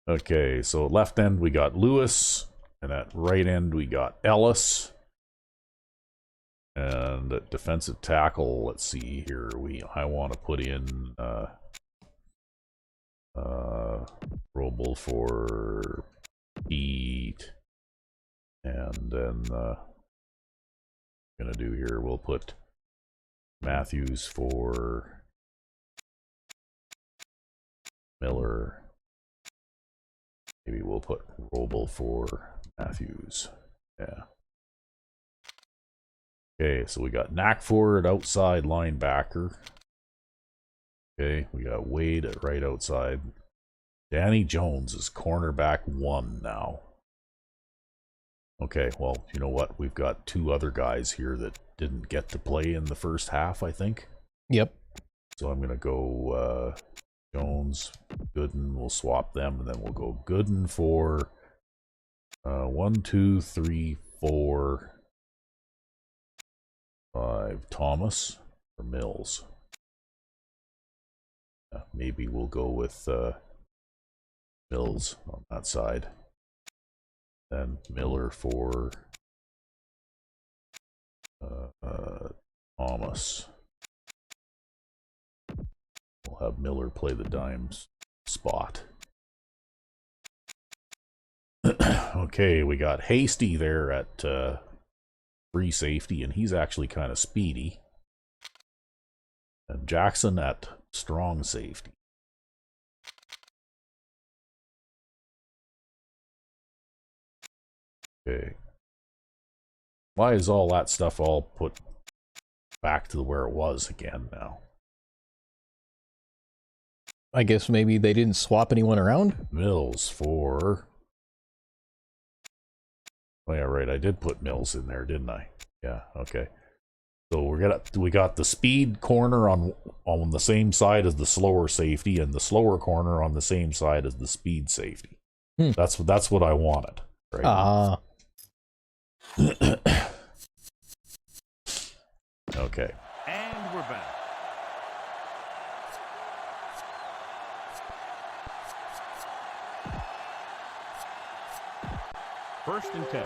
Okay, so left end we got Lewis, and at right end we got Ellis. And at defensive tackle, let's see here. I want to put in Roble for Pete, and then gonna do here. We'll put Matthews for Miller. Maybe we'll put Roble for Matthews. Yeah. Okay, so we got Knackford at outside linebacker. Okay, we got Wade at right outside. Danny Jones is cornerback 1 now. Okay, well, you know what? We've got 2 other guys here that didn't get to play in the first half, I think. Yep. So I'm going to go Jones, Gooden. We'll swap them, and then we'll go Gooden for 1, 2, 3, 4, 5. Thomas or Mills. Maybe we'll go with Mills on that side. Then Miller for Thomas. We'll have Miller play the dime spot. Okay, we got Hasty there at free safety, and he's actually kind of speedy. And Jackson at strong safety. Okay. Why is all that stuff all put back to where it was again now? I guess maybe they didn't swap anyone around? Mills for... Oh yeah, right, I did put Mills in there, didn't I? Yeah, okay. So we got the speed corner on the same side as the slower safety, and the slower corner on the same side as the speed safety. That's what I wanted. Right? Ah. Okay. And we're back. First and 10.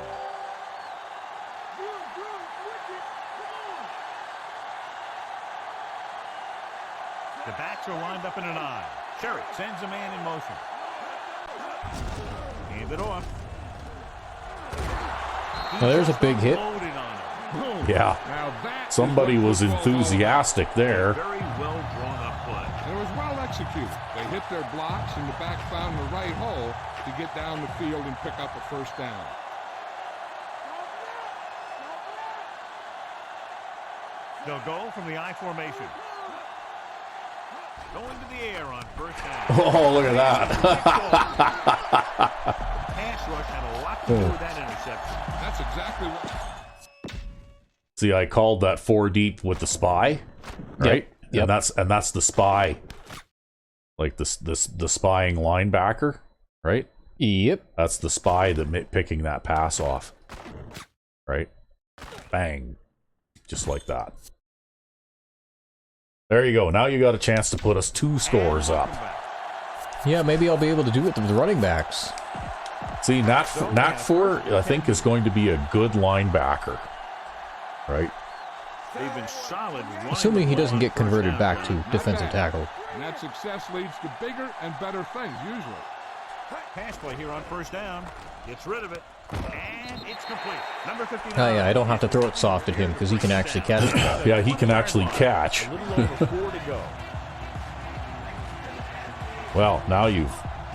The backs are lined up in an I. Sherry sends a man in motion. Hand it off. Well, there's a big hit. Yeah. Somebody was enthusiastic there. Very well drawn up play. It was well executed. They hit their blocks, and the back found the right hole to get down the field and pick up a first down. They'll go from the I formation. Going to the air on first down. Oh, look at that. Pass rush had a lot to do with that interception. That's exactly what... See, I called that 4 deep with the spy, right? Yep. And that's the spy. Like the spying linebacker, right? Yep. That's the spy that picking that pass off. Right? Bang. Just like that. There you go. Now you got a chance to put us 2 scores up. Yeah, maybe I'll be able to do it with the running backs. See, Nat4, I think, is going to be a good linebacker. Right? They've been solid. Assuming he doesn't get converted back to defensive tackle. And that success leads to bigger and better things, usually. Pass play here on first down. Gets rid of it. And it's complete. Number 59. Oh yeah, I don't have to throw it soft at him because he can actually catch it. Yeah, he can actually catch. A little over 4 to go. Well, now you've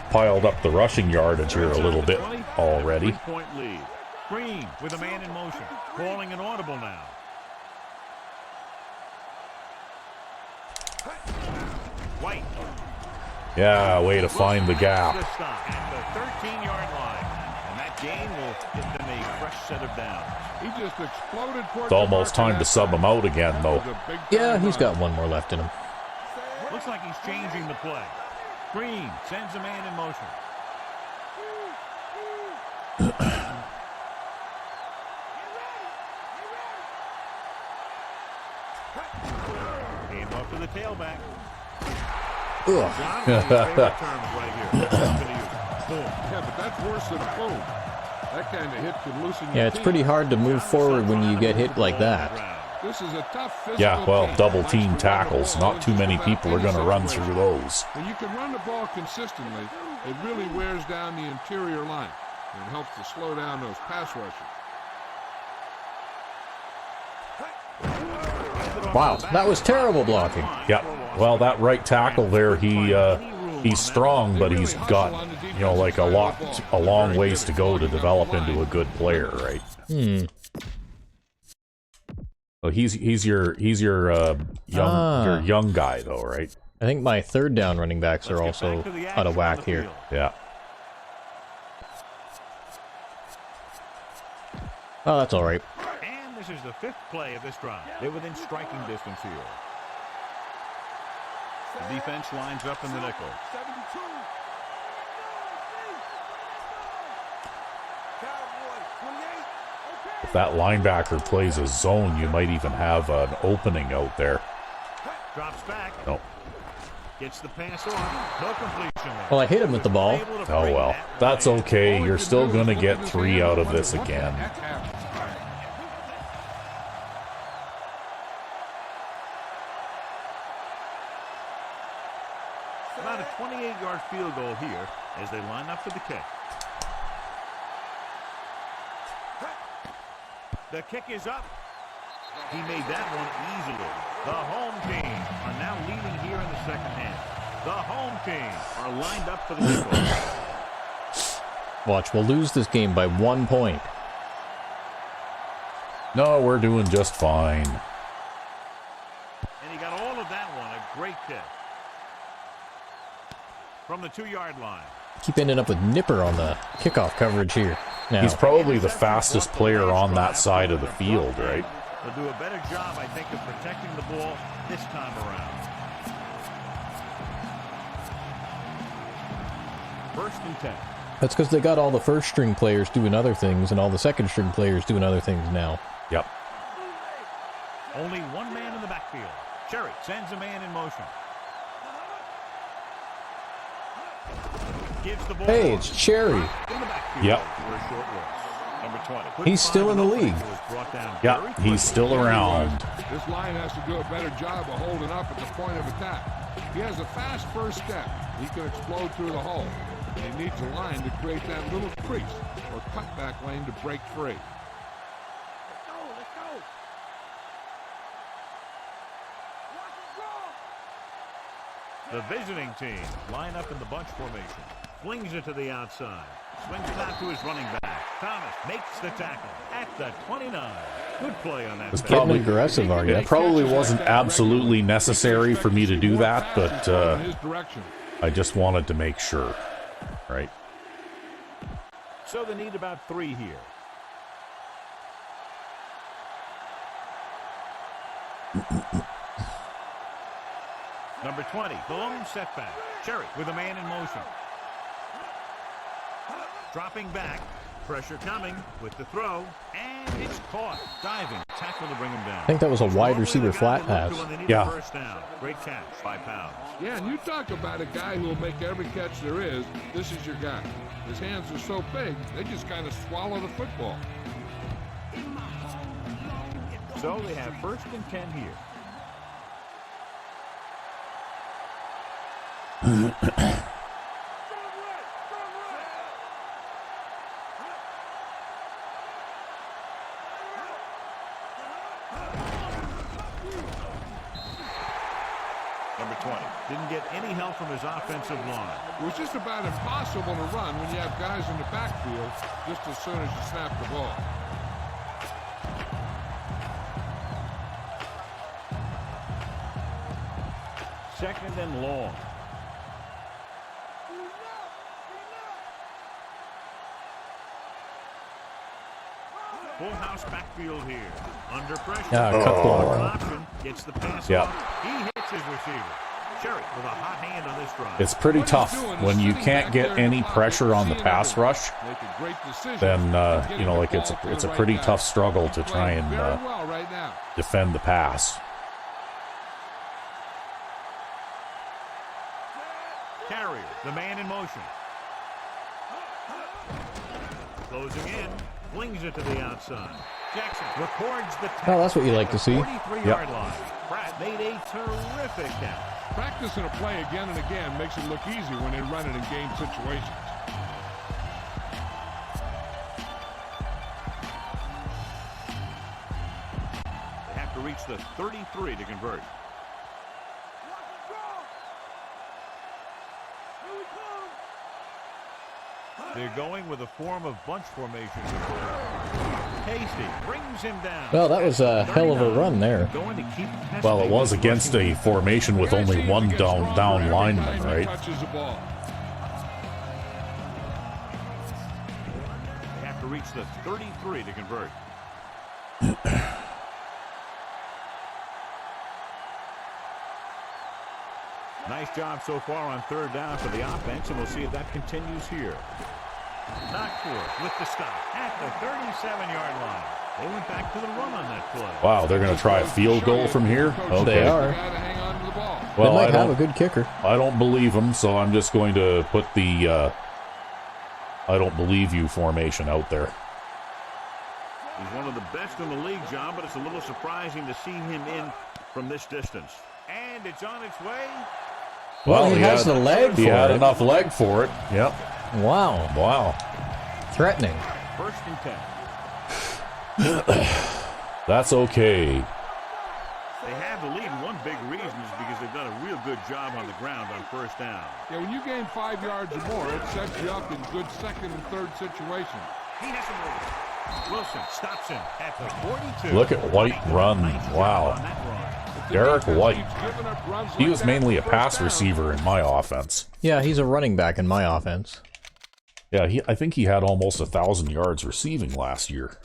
piled up the rushing yardage here a little bit already. 3-point lead. Green with a man in motion. Calling an audible now. White. Yeah, way to find the gap. The stop at the 13-yard line. And that gain will give them a fresh set of downs. He just exploded towards It's almost time to sub him out again, though. Yeah, he's got one more left in him. Looks like he's changing the play. Green sends a man in motion. Game up to the tailback. Yeah, but that's worse than a boom. That kind of hit could loosen your Yeah, it's pretty hard to move forward when you get hit like that. This is a tough physical Yeah, well, team. double Likes team to run the tackles. ball Not too in many just about people are any going to run situation. through those. When you can run the ball consistently, it really wears down the interior line and helps to slow down those pass rushers. Wow, that was terrible blocking. Yeah, well, that right tackle there, he's strong, but he's got, you know, like a long ways to go to develop into a good player, right? So he's your young guy though, right? I think my third down running backs are also out of whack here. Yeah. Oh, that's all right. And this is the 5th play of this drive. They're within striking distance here. The defense lines up in the nickel. If that linebacker plays a zone, you might even have an opening out there. Drops back. No. Gets the pass off. No completion there. Well, I hit him with the ball. Oh well, that's okay. You're still going to get 3 out of this again. About a 28-yard field goal here as they line up for the kick. The kick is up. He made that one easily. The home team are now leading here in the second half. The home team are lined up for the kickoff. Watch, we'll lose this game by 1 point. No, we're doing just fine. And he got all of that one. A great kick. From the 2-yard line. Keep ending up with Nipper on the kickoff coverage here. Now, He's probably the fastest player on that side of the field, right? They'll do a better job, I think, of protecting the ball this time around. 1st and 10. that's because they got all the first string players doing other things and all the second string players doing other things now. Yep. Only one man in the backfield. Cherry sends a man in motion. Gives the ball. Hey, it's Cherry. In the backfield Yep. for a short loss. Number 20. He's still in the league. Yeah, he's still around. This line has to do a better job of holding up at the point of attack. He has a fast first step. He can explode through the hole. And he needs a line to create that little crease or cutback lane to break free. The visiting team line up in the bunch formation. Flings it to the outside. Swings it out to his running back. Thomas makes the tackle at the 29. Good play on that. It's pass. Getting aggressive, are you? It probably wasn't absolutely necessary for me to do that, but I just wanted to make sure, right? So they need about 3 here. Number 20, balloon setback. Cherry with a man in motion. Dropping back. Pressure coming with the throw. And it's caught. Diving. Tackle to bring him down. I think that was a wide receiver flat pass. Yeah. First down. Great catch. 5 pounds. Yeah, and you talk about a guy who will make every catch there is. This is your guy. His hands are so big, they just kind of swallow the football. So they have 1st and 10 here. Number 20 didn't get any help from his offensive line. It was just about impossible to run when you have guys in the backfield just as soon as you snap the ball. Second and long. Full house backfield here. Under pressure. Yeah, cut block. Option gets the pass Yeah. off. He hits his receiver. Cherry with a hot hand on this drive. It's pretty tough when you can't get any pressure on the pass rush. Then you know, like it's a pretty tough struggle to try and defend the pass. Carrier, the man in motion. Closing in, flings it to the outside. Jackson records the tackle. Well, that's what you like to see. 43-yard line. Pratt made a terrific catch. Practicing a play again and again makes it look easy when they run it in game situations. They have to reach the 33 to convert. They're going with a form of bunch formation. Hasty brings him down. Well, that was a hell of a run there. Going to keep Well, it was against a formation with only one down lineman, right? Touches the ball. They have to reach the 33 to convert. Nice job so far on third down for the offense, and we'll see if that continues here. Knocked for it with the stop at the 37-yard line. They went back to the run on that play. Wow, they're going to try a field goal from here? Okay. They are. Well, They might have a good kicker. I don't believe them, so I'm just going to put the I don't believe you formation out there. He's one of the best in the league, John, but it's a little surprising to see him in from this distance. And it's on its way. Well, he has the leg for it. He had enough leg for it. Yep. Wow. Wow. Threatening. 1st and 10. That's okay. They have the lead, and one big reason is because they've done a real good job on the ground on 1st down. Yeah, when you gain 5 yards or more, it sets you up in good 2nd and 3rd situations. He has him over. Wilson stops him at the 42. Look at White run. Wow. Derek White. He was mainly a pass receiver in my offense. Yeah, he's a running back in my offense. Yeah, I think he had almost 1,000 yards receiving last year.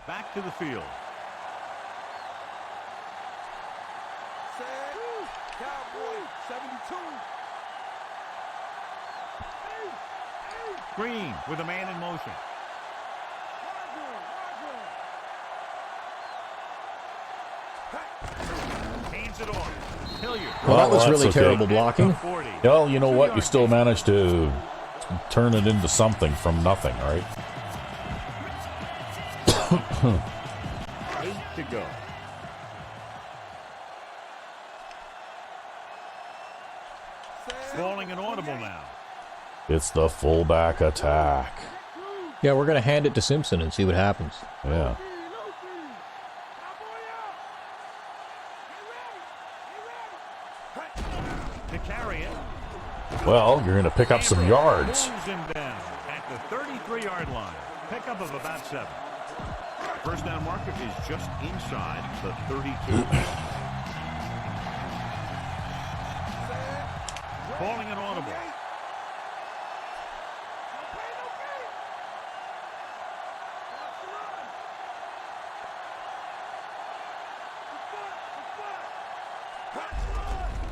Back to the field. Green with a man in motion. Hands it off. Hilliard. Well, that was that's really okay. terrible blocking. 40. Well, you know what? You still managed to turn it into something from nothing, right? 8 to go. Falling an audible now. It's the fullback attack. Yeah, we're going to hand it to Simpson and see what happens. Yeah. To carry it. Well, you're going to pick up some yards. Pulls him down at the 33-yard line. Pickup of about 7. First down marker is just inside the 32. Calling an audible.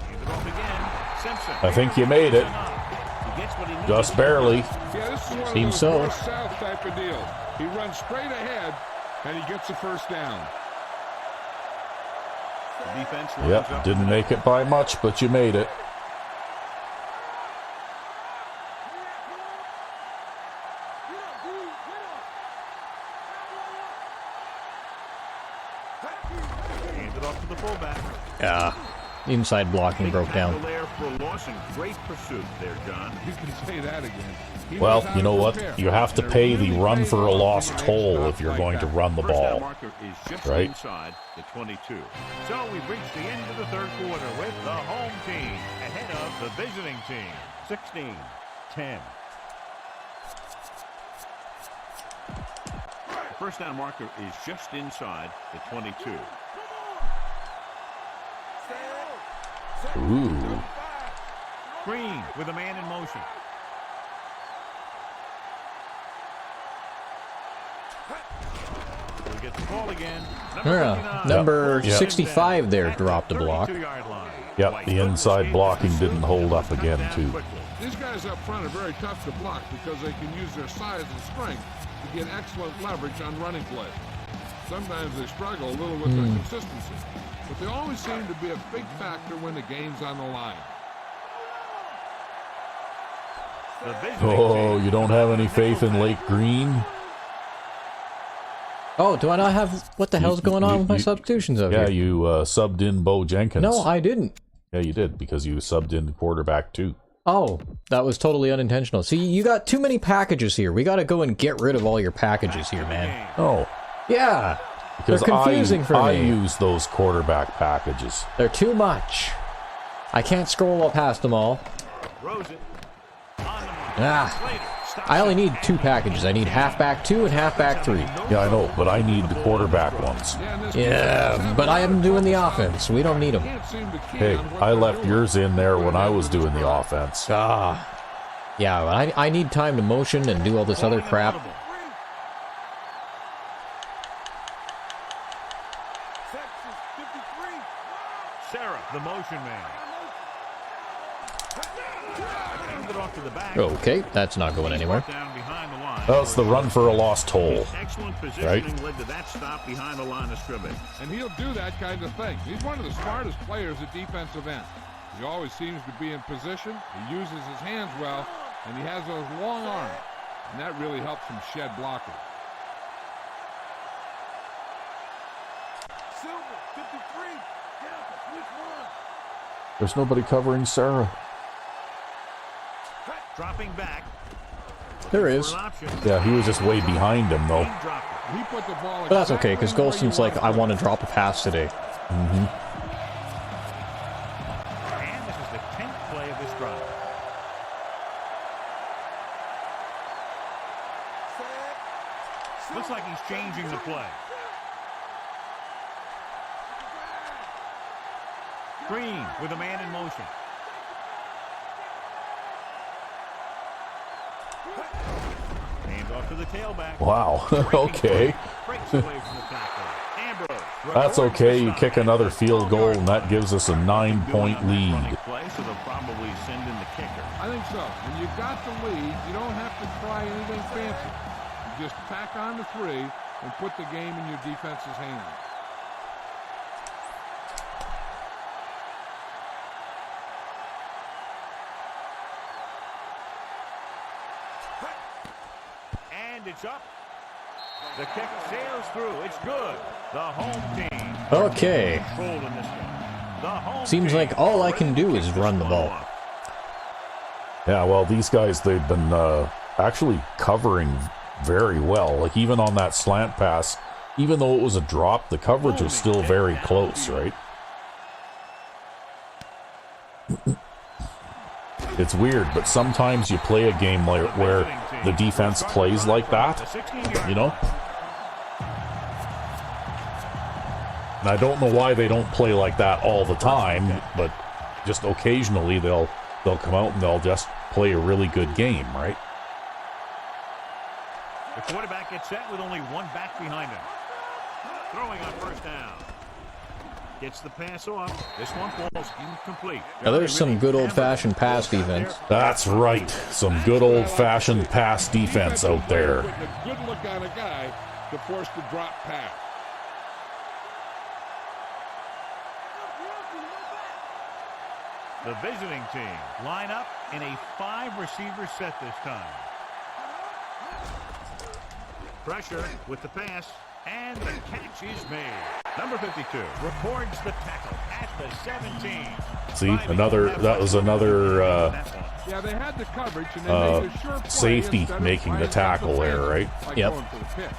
Hand it off again. Simpson. I think you made it. He gets what he needs. Just barely. Yeah, this is one Seems of those so. north-south type of deal. He runs straight ahead, and he gets the first down. The defense lines Yep, up. didn't make it by much, but you made it. Hand it off to the fullback. Yeah. Inside blocking Big broke tackle down. there for a loss and great pursuit there, John. You can say that again. He Well, knows how you know to what? prepare. You have to And pay they're the really run paying for a off loss when they toll stop if you're like going to that. run the First down ball. marker is just Right. inside the 22. So we've reached the end of the 3rd quarter with the home team ahead of the visiting team. 16-10. First down marker is just inside the 22. Ooh. Green with a man in motion. We'll get the ball again. Yeah. 59. Number Yep. 65 there At the dropped a block. 32-yard line. Yep, White the goes inside in, blocking pursuit, didn't hold up cut again, down too. quickly. These guys up front are very tough to block because they can use their size and strength to get excellent leverage on running plays. Sometimes they struggle a little with their consistency, but they always seem to be a big factor when the game's on the line. The visiting Oh, team you don't have any lined up faith in nickel Lake Green? Oh, do I not have... What the hell's going on with my substitutions over Yeah, here? you subbed in Bo Jenkins. No, I didn't. Yeah, you did, because you subbed in quarterback 2. Oh, that was totally unintentional. See, you got too many packages here. We gotta go and get rid of all your packages here, man. Oh, Yeah, because they're confusing for I me. use those quarterback packages. They're too much. I can't scroll up past them all. throws it. On the mark. Ah, Slater stops I only it. need 2 packages. I need halfback 2 and halfback 3. Yeah, I know, but I need the quarterback ones. Yeah, but I am doing the offense. We don't need them. Can't seem to key Hey, on what I they're left doing. yours in there when I was doing the offense. Ah, yeah, I need time to motion and do all this other crap. Sarah, the motion man. Hand it off to the back. Okay, that's not going anywhere. Down behind the line. That's the run for a lost hole. Excellent positioning led to that stop behind the line of scrimmage. And he'll do that kind of thing. He's one of the smartest players at defensive end. He always seems to be in position. He uses his hands well, and he has those long arms. And that really helps him shed blockers. There's nobody covering Sarah. Dropping back. There For is. an option. Yeah, he was just way behind him, though. He dropped it. He put the ball But that's okay, because exactly where you Golston's like, I want to it. drop a pass today. And this is the 10th play of this drive. Looks like he's changing the play. Green with a man in motion. Hands off to the tailback. Wow, okay. Breaks away from the tackle. Ambrose. That's okay. You kick another field goal, and that gives us a 9-point lead. Play, so they'll probably send in the kicker. I think so. When you've got the lead, you don't have to try anything fancy. You just tack on the 3 and put the game in your defense's hands. And it's up. The kick sails through. It's good. The home team. Okay. Controlled in this one. The home Seems team like all I can do really is kicks run the this ball. one off. Yeah, well, these guys, they've been actually covering very well. Like, even on that slant pass, even though it was a drop, the coverage was still very close, right? It's weird, but sometimes you play a game like where the defense plays like that, you know? And I don't know why they don't play like that all the time, but just occasionally they'll come out and they'll just play a really good game, right? The quarterback gets set with only one back behind him. Throwing on first down. Gets the pass off. This one falls incomplete. Now there's some good old-fashioned pass defense. That's right. Some good old-fashioned pass defense out there. Putting a good look on a guy to force the drop pass. The visiting team line up in a 5-receiver set this time. Pressure with the pass, and the catch is made. Number 52 records the tackle at the 17. See, that was another Yeah, they had the coverage, and they made a sure play safety instead of making the trying to tackle defend there, right? like Yep. going for the pitch.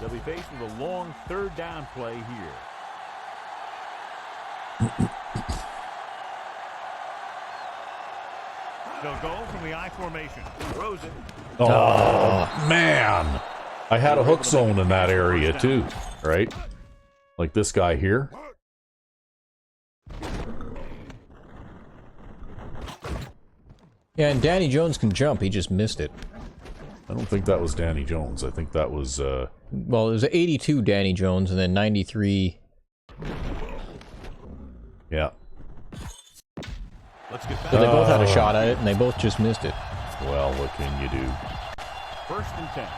They'll be faced with a long third down play here. They'll go from the I formation. Throws it. Oh, man. I had a hook zone in that area, too, right? Like this guy here. Yeah, and Danny Jones can jump. He just missed it. I don't think that was Danny Jones. I think that was... Well, it was 82 Danny Jones, and then 93... yeah. Let's get back. So they both had a shot at it, and they both just missed it. Well, what can you do? First and 10.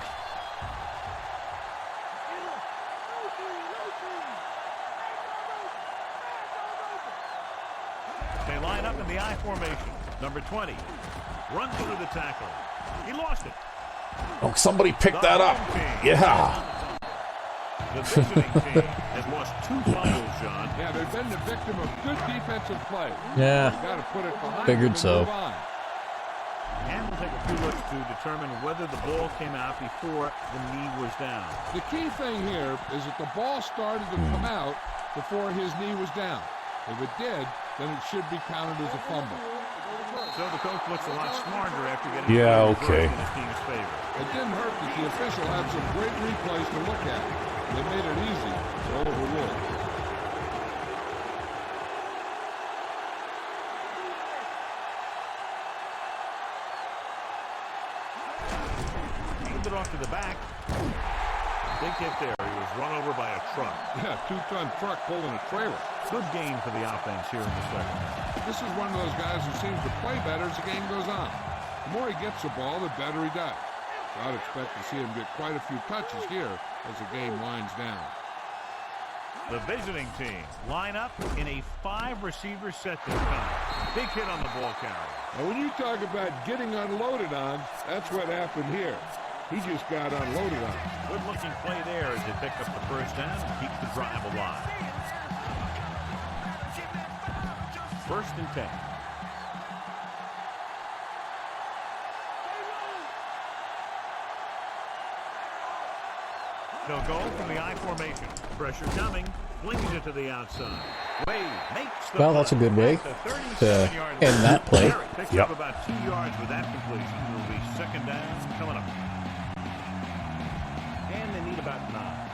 formation. Number 20 runs through the tackle. He lost it. Oh, somebody pick that up. Yeah. The visiting team has lost 2 fumbles, John. Yeah, they've been the victim of good defensive play. Yeah. Got to put it behind Figured them and so. move on. And we'll take a few looks to determine whether the ball came out before the knee was down. The key thing here is that the ball started to come out before his knee was down. If it did, then it should be counted as a fumble. So the coach looks a lot smarter after getting Yeah, the okay. in his team's favor. It didn't hurt that the official had some great replays to look at. They made it easy to overrule. Aimed it off to the back. Big hit there. He was run over by a truck. Yeah, 2-ton truck pulling a trailer. Good gain for the offense here in the second. This is one of those guys who seems to play better as the game goes on. The more he gets the ball, the better he does. So I'd expect to see him get quite a few touches here as the game winds down. The visiting team line up in a 5-receiver set this time. Big hit on the ball carrier. Now, when you talk about getting unloaded on, that's what happened here. He just got unloaded on. Good-looking play there as they pick up the first down and keep the drive alive. 1st and 10. They'll go from the I formation. Pressure coming. Flings it to the outside. Wade makes the Well, that's a good way to end that play. Picks up about 2 yards with that completion. It'll be 2nd down coming up. And they need about 9.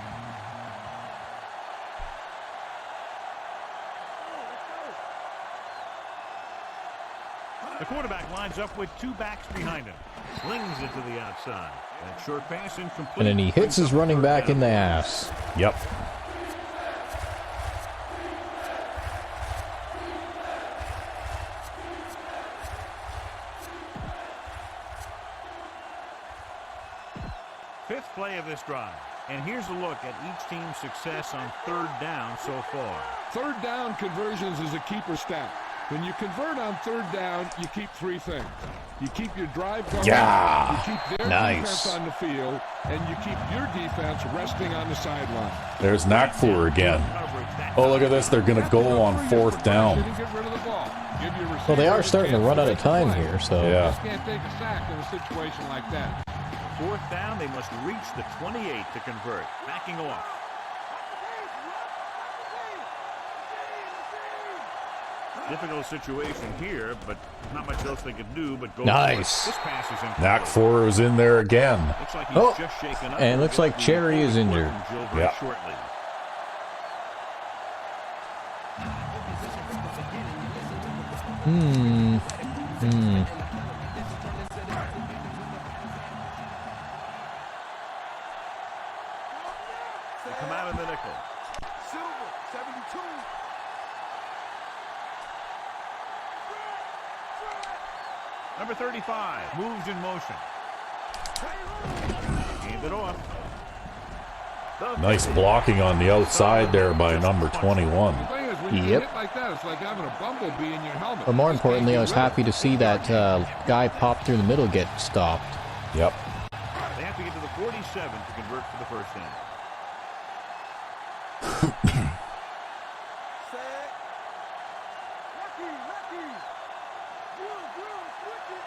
The quarterback lines up with 2 backs behind him. Slings it to the outside. That short pass incomplete. And then he hits his running back in the ass. Yep. Fifth play of this drive. And here's a look at each team's success on 3rd down so far. 3rd down conversions is a keeper stat. When you convert on 3rd down, you keep 3 things. You keep your drive going, Yeah. you keep their defense on the field, and you keep your defense resting on the sideline. There's Nakfur again. Oh, look at this. They're going to go on 4th down. Well, they are starting to run out of time here, so... Yeah. You can't take a sack in a situation like that. 4th down, they must reach the 28 to convert. Backing off. Difficult situation here, but not much else they could do but go. Nice. This pass is incomplete. Nakfur is in there again. Looks like he's Oh, just shaken up. and looks like Cherry is injured. Yeah. Shortly. They come out in the nickel. Silver, 72. Number 35 moves in motion. Gained it off. Nice blocking on the outside there by number 21. The thing is, when you Yep. hit like that, it's like having a bumblebee in your helmet. But more Just can't importantly, I get was rid of happy to see that guy pop through the middle get stopped. Yep. They have to get to the 47 to convert for the first down. Set. Lucky. Drill, switch it.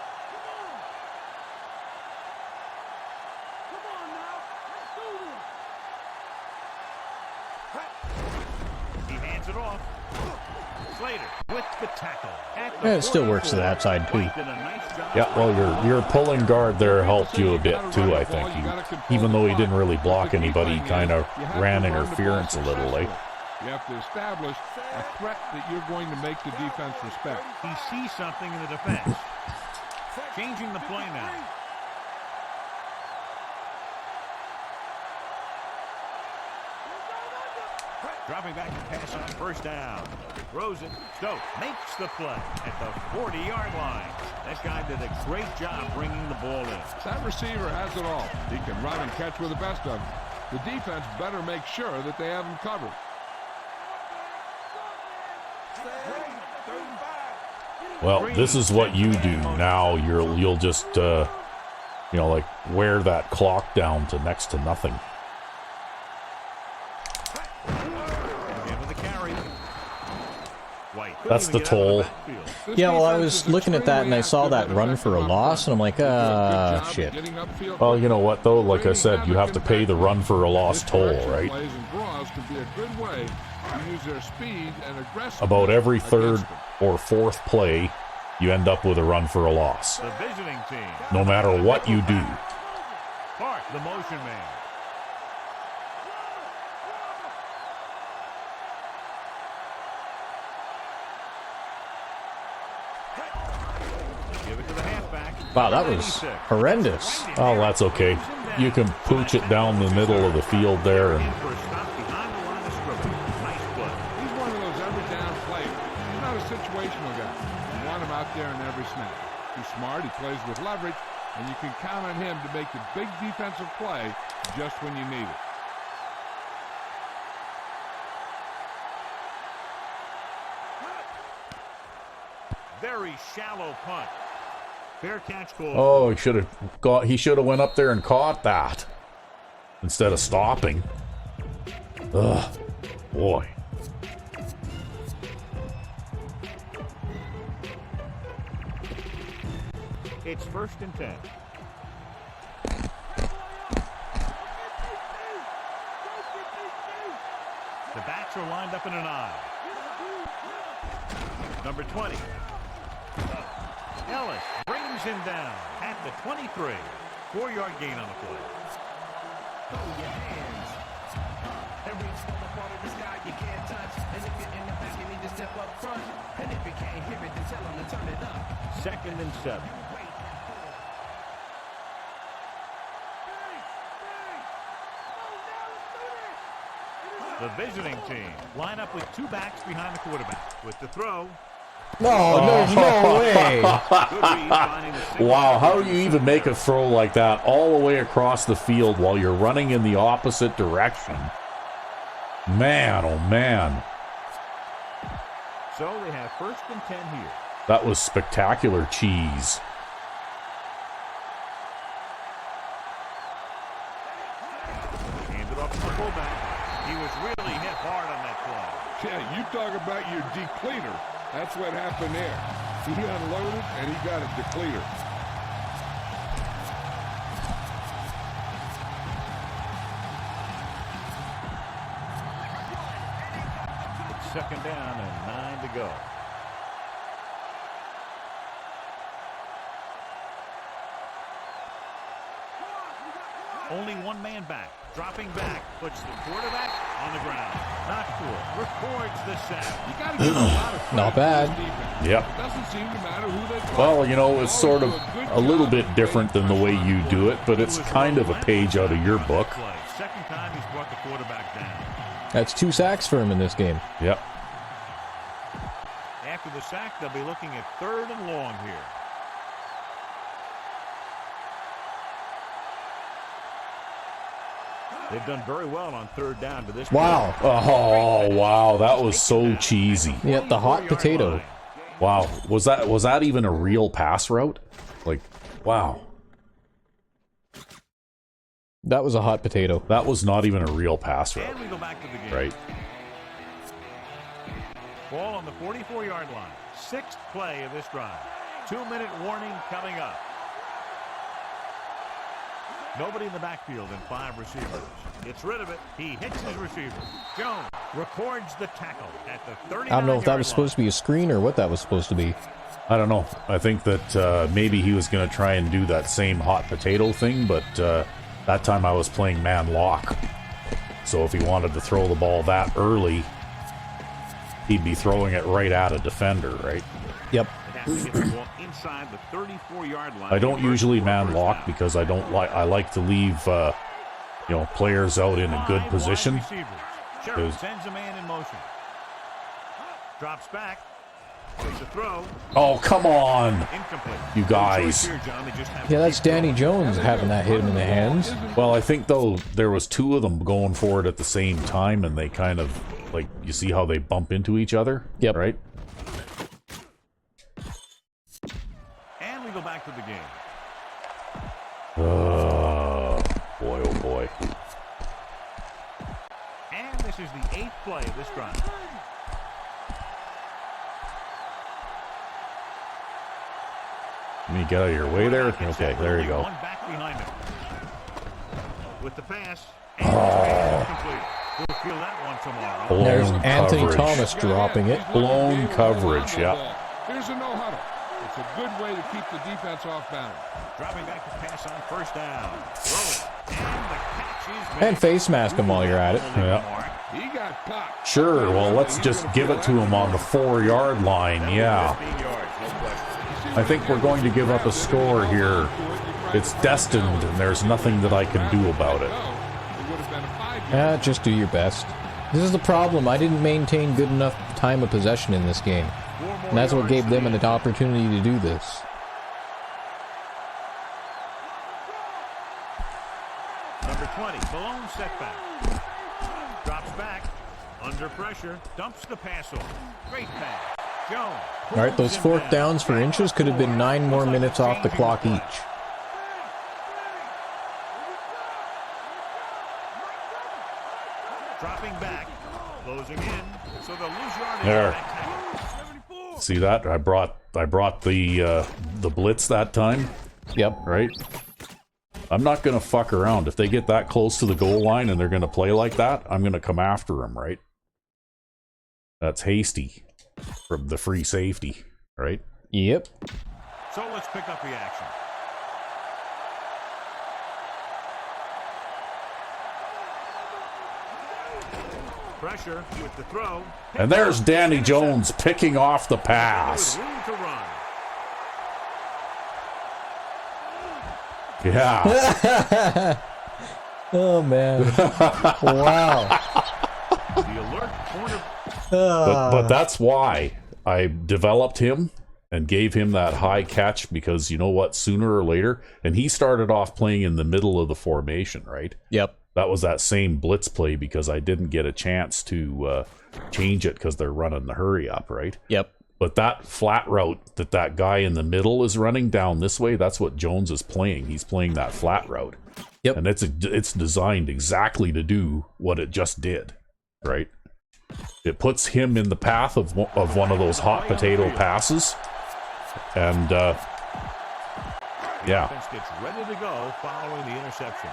Come on now. Let's do this. He hands it off. Slater with the tackle. Yeah, it still works to the outside, too. Did a nice job. Yeah, well, your pulling guard there helped you a bit, too, I think. Even though he didn't really block anybody, he kind of ran interference a little, eh? You have to establish a threat that you're going to make the defense respect. He sees something in the defense. Changing the play now. Dropping back to pass on 1st down. Throws it. Stokes makes the play at the 40-yard line. That guy did a great job bringing the ball in. That receiver has it all. He can run and catch with the best of them. The defense better make sure that they have him covered. Well, this is what you do now. You'll just like wear that clock down to next to nothing. That's the toll. Yeah, well, I was looking at that and I saw that run for a loss, and I'm like, shit. Well, you know what, though? Like I said, you have to pay the run for a loss toll, right? About every third or fourth play, you end up with a run for a loss. The visiting team. No matter what you do. Clark, the motion man. Give it to the halfback. Wow, that was horrendous. Oh, that's okay. You can pooch it down the middle of the field there. And In for a stop behind the line of scrimmage. Nice play. He's one of those every down players. He's not a situational guy. You want him out there in every snap. He's smart, he plays with leverage, and you can count on him to make the big defensive play just when you need it. Very shallow punt. Fair catch call. oh, he should have went up there and caught that instead of stopping. Ugh, boy. It's 1st and 10. The backs are lined up in an I. Number 20. Ellis brings him down at the 23. 4-yard gain on the play. Throw your hands. And reach for the part of the sky you can't touch. And if you're in the back, you need to step up front. And if you can't hear it, then tell them to turn it up. 2nd and 7. The visiting team line up with 2 backs behind the quarterback. With the throw. No, there's no way. Good read, finding the single. Wow, how do you even make a throw like that all the way across the field while you're running in the opposite direction? Man, oh man. So they have 1st and 10 here. That was spectacular cheese. Handed off to the fullback. He was really hit hard on that play. Yeah, you talk about your depleter. That's what happened there. He unloaded and he got a depleter. It's 2nd down and 9 to go. Only one man back. Dropping back. Puts the quarterback on the ground. Not cool. Records the sack. You got to give him a lot of credit Not for bad. his defense. Yep. It doesn't seem to matter who they play. Well, you know, it's They sort always of do good a little job bit of different than the way you do it, but it's kind of a page out of your book. Second time he's brought the quarterback down. That's 2 sacks for him in this game. Yep. After the sack, they'll be looking at 3rd and long here. They've done very well on 3rd down to this Wow. Oh, wow, that was so cheesy. Yeah, the hot potato. Wow, was that even a real pass route? Like, wow. That was a hot potato. That was not even a real pass route. And we go back to the game. Right. Ball on the 44-yard line. 6th play of this drive. 2-minute warning coming up. Nobody in the backfield and 5 receivers. Gets rid of it. He hits his receiver. Jones records the tackle at the 39-yard line. I don't know if that was supposed to be a screen or what that was supposed to be. I don't know. I think that maybe he was going to try and do that same hot potato thing, but that time I was playing man lock. So if he wanted to throw the ball that early, he'd be throwing it right at a defender, right? Yep. It has to get the ball inside the 34-yard line. I don't usually man lock because I like to leave players out in a good position. Sherritt sends a man in motion. Drops back. Takes a throw. Oh, come on, Incomplete. you guys. Yeah, that's Danny Jones having that hit him in the hands. Well, I think, though, there was 2 of them going for it at the same time, and they kind of, like, you see how they bump into each other? Yep. Right? go back to the game. Boy, oh boy. And this is the 8th play of this drive. Let me get out of your way there. Okay, there you go. One back behind him. With the pass. And it's complete. We'll feel that one tomorrow. Blown There's Anthony coverage. Thomas dropping it. Blown coverage, yeah. Here's a no huddle. It's a good way to keep the defense off balance. Dropping back to pass on first down. Throw it. And the catch is made. And face mask him while you're at it. Yeah. He got caught. Sure, well, let's just give it to him on the 4-yard line, yeah. 15 yards, no question. I think we're going to give up a score here. It's destined, and there's nothing that I can do about it. Just do your best. This is the problem. I didn't maintain good enough time of possession in this game. And that's what gave them an opportunity to do this. Number 20, blown setback. Drops back. Under pressure. Dumps the pass off. Great pass. Jones. All right, those fourth downs for inches could have been 9 more minutes off the clock each. Dropping back. Closing in. So they'll lose yardage. There. See that? I brought the blitz that time, Yep. right? I'm not going to fuck around. If they get that close to the goal line and they're going to play like that, I'm going to come after them, right? That's hasty from the free safety, right? Yep. So let's pick up the action. Pressure with the throw. And there's Danny Jones picking off the pass. Room to run. Yeah. Oh, man. Wow. The alert corner. But that's why I developed him and gave him that high catch, because you know what, sooner or later, and he started off playing in the middle of the formation, right? Yep. That was that same blitz play because I didn't get a chance to change it because they're running the hurry up, right? Yep. But that flat route that guy in the middle is running down this way, that's what Jones is playing. He's playing that flat route. Yep. And it's designed exactly to do what it just did, right? It puts him in the path of one of those hot potato passes. And, yeah. Offense gets ready to go following the interception.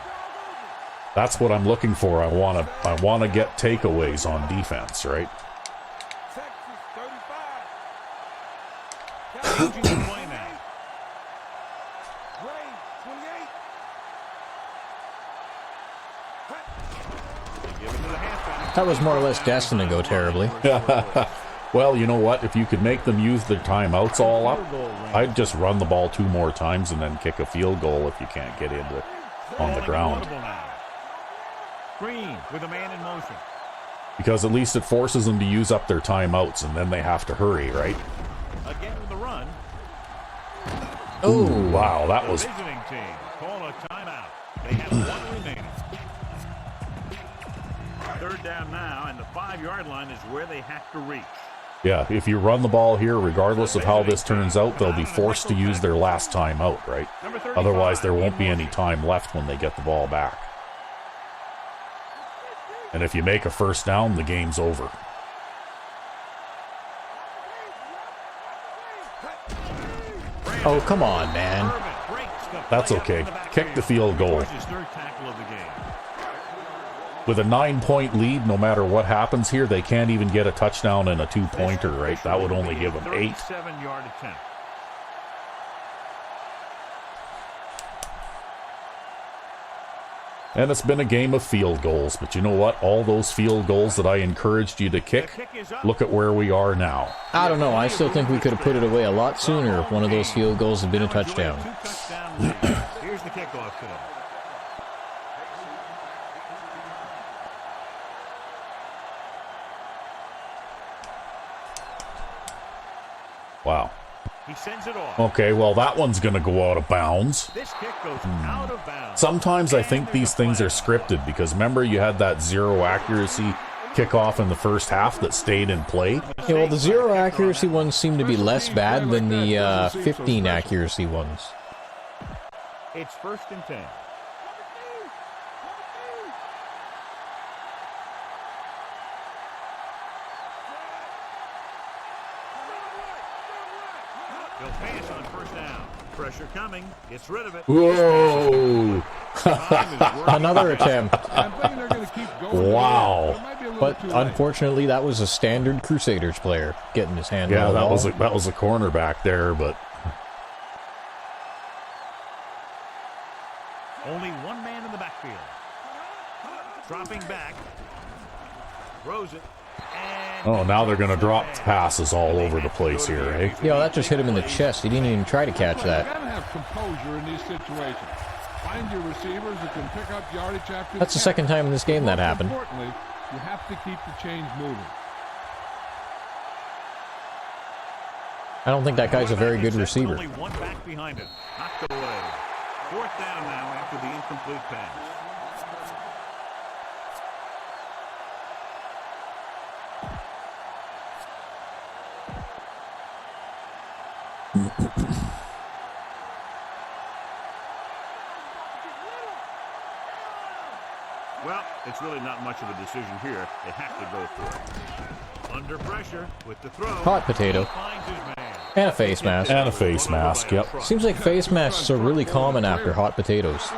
That's what I'm looking for. I want to get takeaways on defense, right? Changing the play now. Give it to the halfback. That was more or less destined to go terribly. Well, you know what? If you could make them use their timeouts all up, I'd just run the ball 2 more times and then kick a field goal if you can't get into on the ground. Green with a man in motion. Because at least it forces them to use up their timeouts, and then they have to hurry, right? Again with the run. Oh, wow, that The was... visiting team call a timeout. They have 1 remaining. 3rd down now, and the 5-yard line is where they have to reach. Yeah, if you run the ball here, regardless of how this turns out, they'll be forced to use their last timeout, right? Otherwise, there won't be any time left when they get the ball back. And if you make a first down, the game's over. Oh, come on, man. That's okay. Kick the field goal. With a 9-point lead, no matter what happens here, they can't even get a touchdown and a 2-pointer, right? That would only give them 8. 37-yard attempt. And it's been a game of field goals. But you know what? All those field goals that I encouraged you to kick, look at where we are now. I don't know. I still think we could have put it away a lot sooner if one of those field goals had been a touchdown. Here's the kickoff today. Wow. He sends it off. Okay, well, that one's going to go out of bounds. This kick goes out of bounds. Sometimes I think these things are scripted because remember you had that 0 accuracy kickoff in the first half that stayed in play. Yeah, well, the 0 accuracy ones seem to be less bad than the 15 accuracy ones. It's 1st and 10. He'll pass on 1st down. Pressure coming. Gets rid of it. Whoa! Another attempt. I'm thinking they're going to keep going. Wow. It might be a little But too late. unfortunately, that was a standard Crusaders player getting his hand on Yeah, the that ball. was a cornerback there, but Only one man in the backfield. Dropping back. Throws it. And oh, now they're going to drop passes all over the place here, eh? Yeah, that just hit him in the chest. He didn't even try to catch You that. got to have composure in these situations. Find your receivers who can pick up yardage after That's the catch. second time in this game that happened. Importantly, you have to keep the chains moving. I don't think that guy's a very good receiver. Only one back behind him. Knocked away. 4th down now after the incomplete pass. Well, it's really not much of a decision here. They have to go for it. Under pressure with the throw. Hot potato. He finds his man. And a face mask. And a face mask, yep. Seems like face masks are really common after hot potatoes.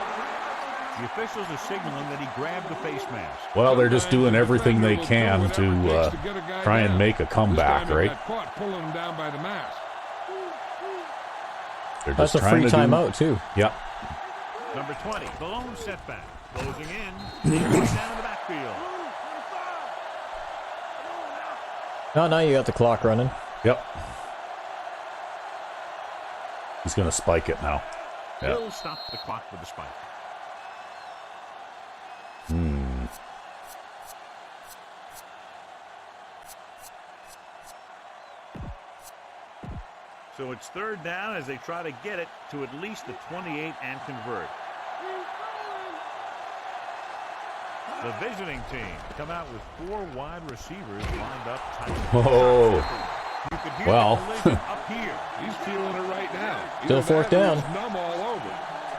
The officials are signaling that he grabbed the face mask. Well, they're just doing everything they can to try and make a comeback, right? Caught pulling him down by the mask. They're That's just a trying free to do- timeout, too. Yep. Number 20, the lone setback. Closing in. He goes down in the backfield. Oh, now you got the clock running. Yep. He's going to spike it now. Yeah. He'll stop the clock with the spike. So it's 3rd down as they try to get it to at least the 28 and convert. The visiting team come out with 4 wide receivers lined up tight. Oh. You could hear Well. the collision up here. He's feeling it right now. Still Either 4th that or down. he's numb all over,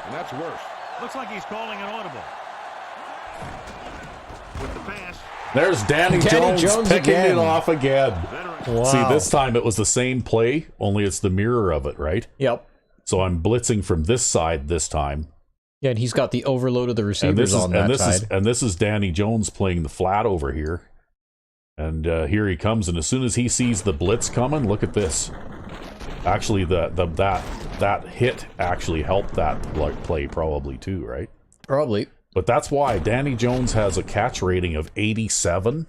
and that's worse. Looks like he's calling an audible. With the pass. There's Danny Jones picking again. it off again. Veteran. Wow. See, this time it was the same play, only it's the mirror of it, right? Yep. So I'm blitzing from this side this time. Yeah, and he's got the overload of the And receivers on that side. this is Danny Jones playing the flat over here. And here he comes, and as soon as he sees the blitz coming, look at this. Actually, that hit actually helped that play probably too, right? Probably. But that's why Danny Jones has a catch rating of 87,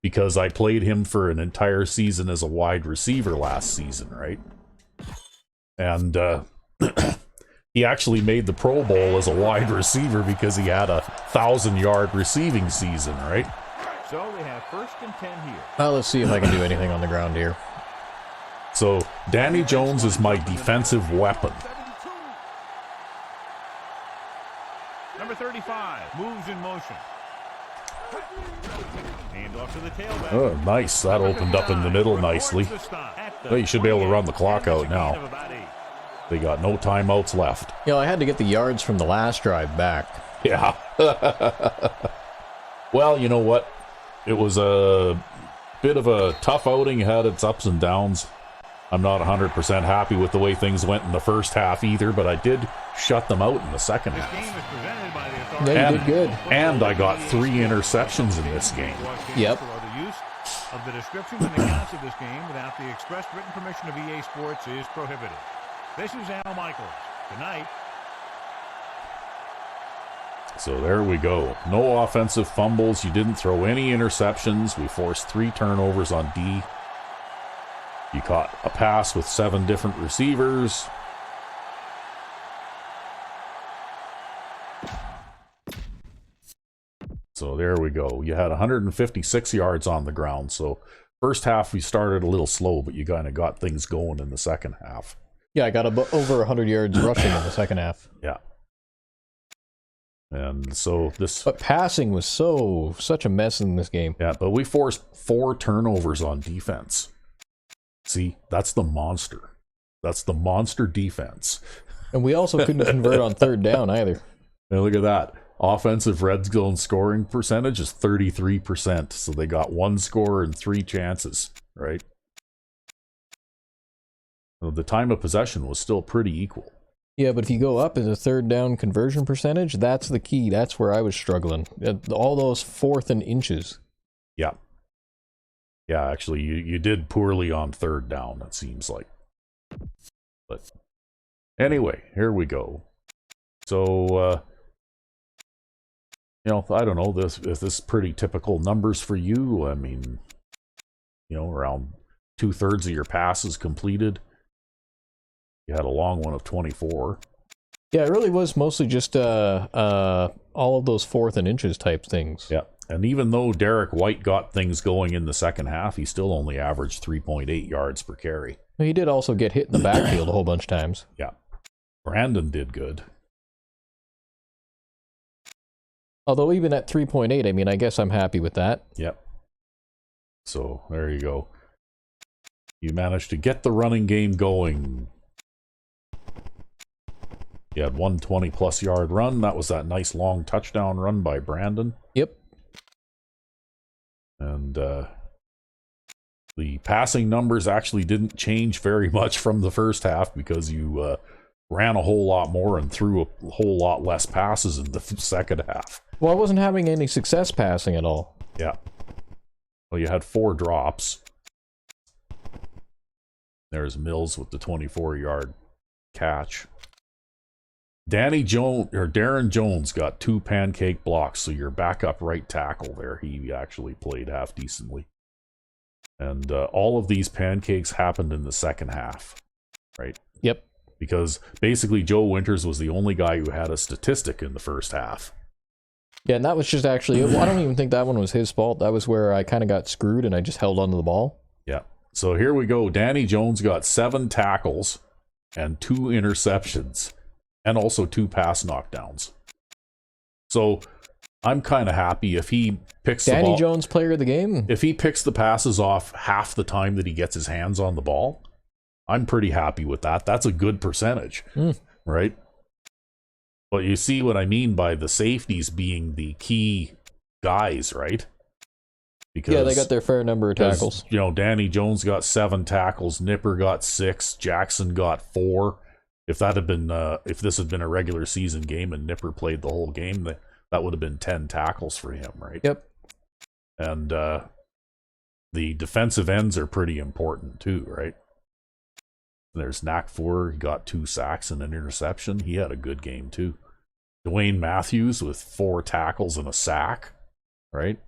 because I played him for an entire season as a wide receiver last season, right? And he actually made the Pro Bowl as a wide receiver because he had a 1,000-yard receiving season, right? So they have 1st and 10 here. Well, let's see if I can do anything on the ground here. So Danny Jones is my defensive weapon. Number 35 moves in motion. Hand off to the tailback. Oh, nice. That opened up in the middle nicely. Well, you should be able to run the clock out now. They got no timeouts left. Yeah, I had to get the yards from the last drive back. Yeah. Well, you know what? It was a bit of a tough outing. It had its ups and downs. I'm not 100% happy with the way things went in the first half either, but I did shut them out in the second This game half. is presented by the authority. Yeah, you did good. And I got 3 interceptions in this game. Yep. The use of the descriptions and accounts of this game without the express written permission of EA Sports is prohibited. This is Al Michaels. Tonight. So there we go. No offensive fumbles. You didn't throw any interceptions. We forced 3 turnovers on D. You caught a pass with 7 different receivers. So there we go. You had 156 yards on the ground. So first half we started a little slow, but you kind of got things going in the second half. Yeah, I got over 100 yards rushing in the second half. Yeah. And so this... But passing was such a mess in this game. Yeah, but we forced 4 turnovers on defense. See, that's the monster. That's the monster defense. And we also couldn't convert on third down either. Now look at that. Offensive red zone scoring percentage is 33%. So they got 1 score and 3 chances, right? So the time of possession was still pretty equal. Yeah, but if you go up as a third down conversion percentage, that's the key. That's where I was struggling. All those 4th and inches. Yeah. Yeah, actually, you did poorly on third down, it seems like. But anyway, here we go. So, you know, I don't know, if this is pretty typical numbers for you. I mean, you know, around 2/3 of your passes completed. You had a long one of 24. Yeah, it really was mostly just all of those 4th and inches type things. Yeah, and even though Derek White got things going in the second half, he still only averaged 3.8 yards per carry. He did also get hit in the backfield a whole bunch of times. Yeah, Brandon did good. Although even at 3.8, I mean, I guess I'm happy with that. Yep. So there you go. You managed to get the running game going. You had 120-plus yard run. That was that nice long touchdown run by Brandon. Yep. And the passing numbers actually didn't change very much from the first half because you ran a whole lot more and threw a whole lot less passes in the second half. Well, I wasn't having any success passing at all. Yeah. Well, you had 4 drops. There's Mills with the 24-yard catch. Darren Jones got 2 pancake blocks, so your backup right tackle there, he actually played half decently. And all of these pancakes happened in the second half, right? Yep. Because basically Joe Winters was the only guy who had a statistic in the first half. Yeah, and that was just actually, I don't even think that one was his fault. That was where I kind of got screwed and I just held onto the ball. Yeah. So here we go. Danny Jones got 7 tackles and 2 interceptions. And also 2 pass knockdowns. So I'm kind of happy if he picks the ball. Danny Jones, player of the game? If he picks the passes off half the time that he gets his hands on the ball, I'm pretty happy with that. That's a good percentage, right? But you see what I mean by the safeties being the key guys, right? Because, yeah, they got their fair number of tackles. You know, Danny Jones got 7 tackles, Nipper got 6, Jackson got 4. If that had been, if this had been a regular season game and Nipper played the whole game, that would have been 10 tackles for him, right? Yep. And the defensive ends are pretty important too, right? There's Nakfur, he got 2 sacks and an interception. He had a good game too. Dwayne Matthews with 4 tackles and a sack, right?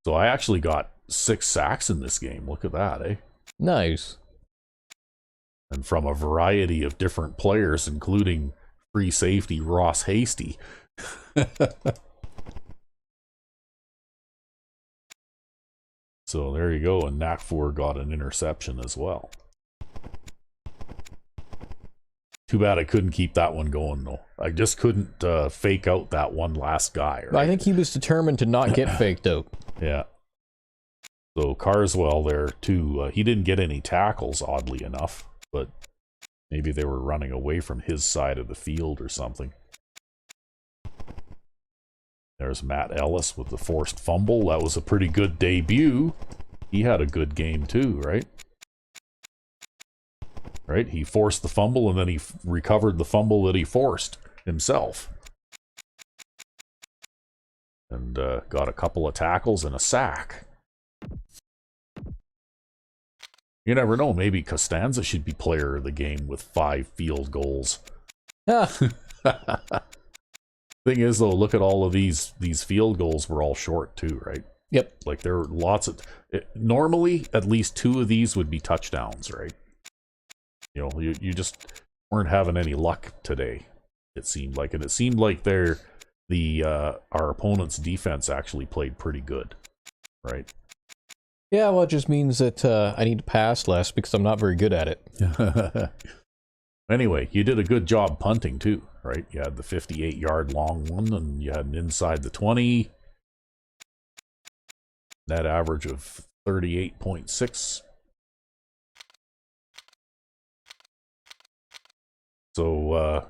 So I actually got 6 sacks in this game. Look at that, eh? Nice. And from a variety of different players, including free safety Ross Hasty. So there you go. And Nakfur got an interception as well. Too bad I couldn't keep that one going, though. I just couldn't fake out that one last guy. Right? I think he was determined to not get faked out. Yeah. So Carswell there, too. He didn't get any tackles, oddly enough. But maybe they were running away from his side of the field or something. There's Matt Ellis with the forced fumble. That was a pretty good debut. He had a good game, too, right? Right? He forced the fumble, and then he recovered the fumble that he forced himself. And got a couple of tackles and a sack. You never know. Maybe Costanza should be player of the game with 5 field goals. Thing is, though, look at all of these field goals were all short, too, right? Yep. Like, there were lots of... Normally, at least 2 of these would be touchdowns, right? You know, you just weren't having any luck today, it seemed like. And it seemed like our opponent's defense actually played pretty good, right? Yeah, well, it just means that I need to pass less because I'm not very good at it. Anyway, you did a good job punting too, right? You had the 58-yard long one, and you had an inside the 20. Net average of 38.6. So,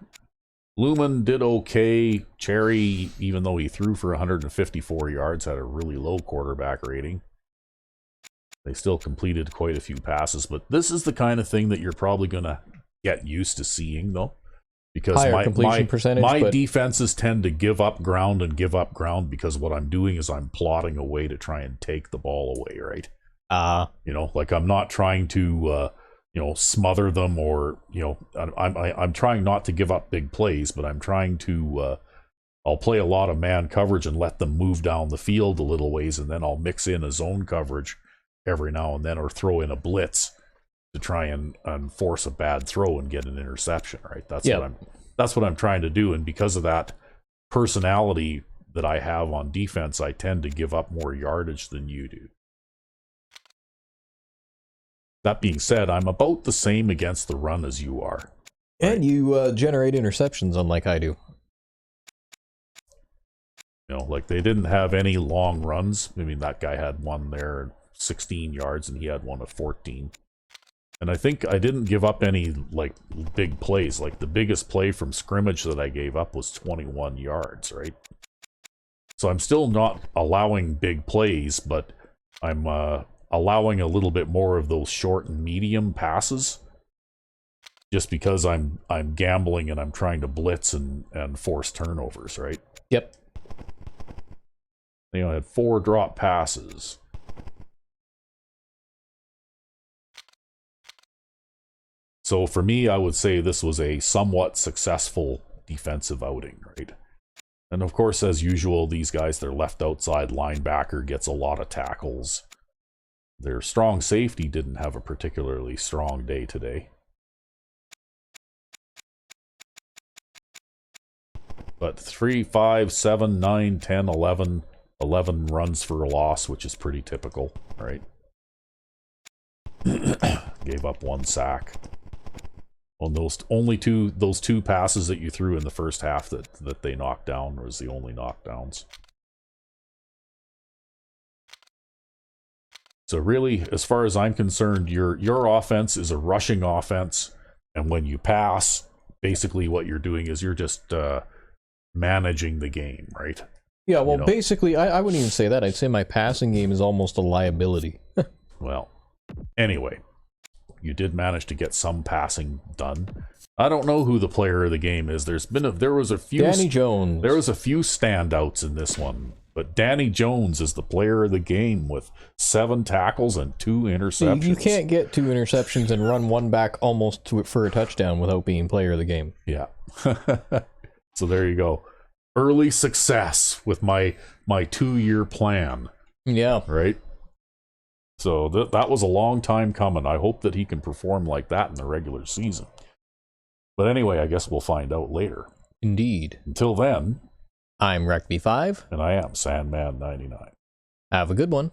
Lumen did okay. Cherry, even though he threw for 154 yards, had a really low quarterback rating. They still completed quite a few passes, but this is the kind of thing that you're probably going to get used to seeing, though. Because Higher completion percentage, my but defenses tend to give up ground because what I'm doing is I'm plotting a way to try and take the ball away, right? You know, like I'm not trying to, smother them or, I'm trying not to give up big plays, but I'm trying to, I'll play a lot of man coverage and let them move down the field a little ways, and then I'll mix in a zone coverage every now and then or throw in a blitz to try and force a bad throw and get an interception, right? That's what I'm trying to do, and because of that personality that I have on defense, I tend to give up more yardage than you do. That being said, I'm about the same against the run as you are. And you generate interceptions unlike I do. You know, like they didn't have any long runs. I mean, that guy had one there, 16 yards, and he had one of 14. And I think I didn't give up any, like, big plays. Like, the biggest play from scrimmage that I gave up was 21 yards, right? So I'm still not allowing big plays, but I'm allowing a little bit more of those short and medium passes. Just because I'm gambling and I'm trying to blitz and force turnovers, right? Yep. I had 4 drop passes. So for me, I would say this was a somewhat successful defensive outing, right? And of course, as usual, these guys, their left outside linebacker gets a lot of tackles. Their strong safety didn't have a particularly strong day today. But 3, 5, 7, 9, 10, 11 runs for a loss, which is pretty typical, right? Gave up 1 sack. On those two passes that you threw in the first half that they knocked down was the only knockdowns. So really, as far as I'm concerned, your offense is a rushing offense, and when you pass, basically what you're doing is you're just managing the game, right? Yeah, well, basically, I wouldn't even say that. I'd say my passing game is almost a liability. Well, anyway, you did manage to get some passing done. I don't know who the player of the game is. There was a few Danny Jones. There was a few standouts in this one, but Danny Jones is the player of the game with 7 tackles and 2 interceptions. You can't get 2 interceptions and run one back almost for a touchdown without being player of the game. Yeah. So there you go. Early success with my 2-year plan. Yeah. Right? So that was a long time coming. I hope that he can perform like that in the regular season. But anyway, I guess we'll find out later. Indeed. Until then, I'm RecB5. And I am Sandman99. Have a good one.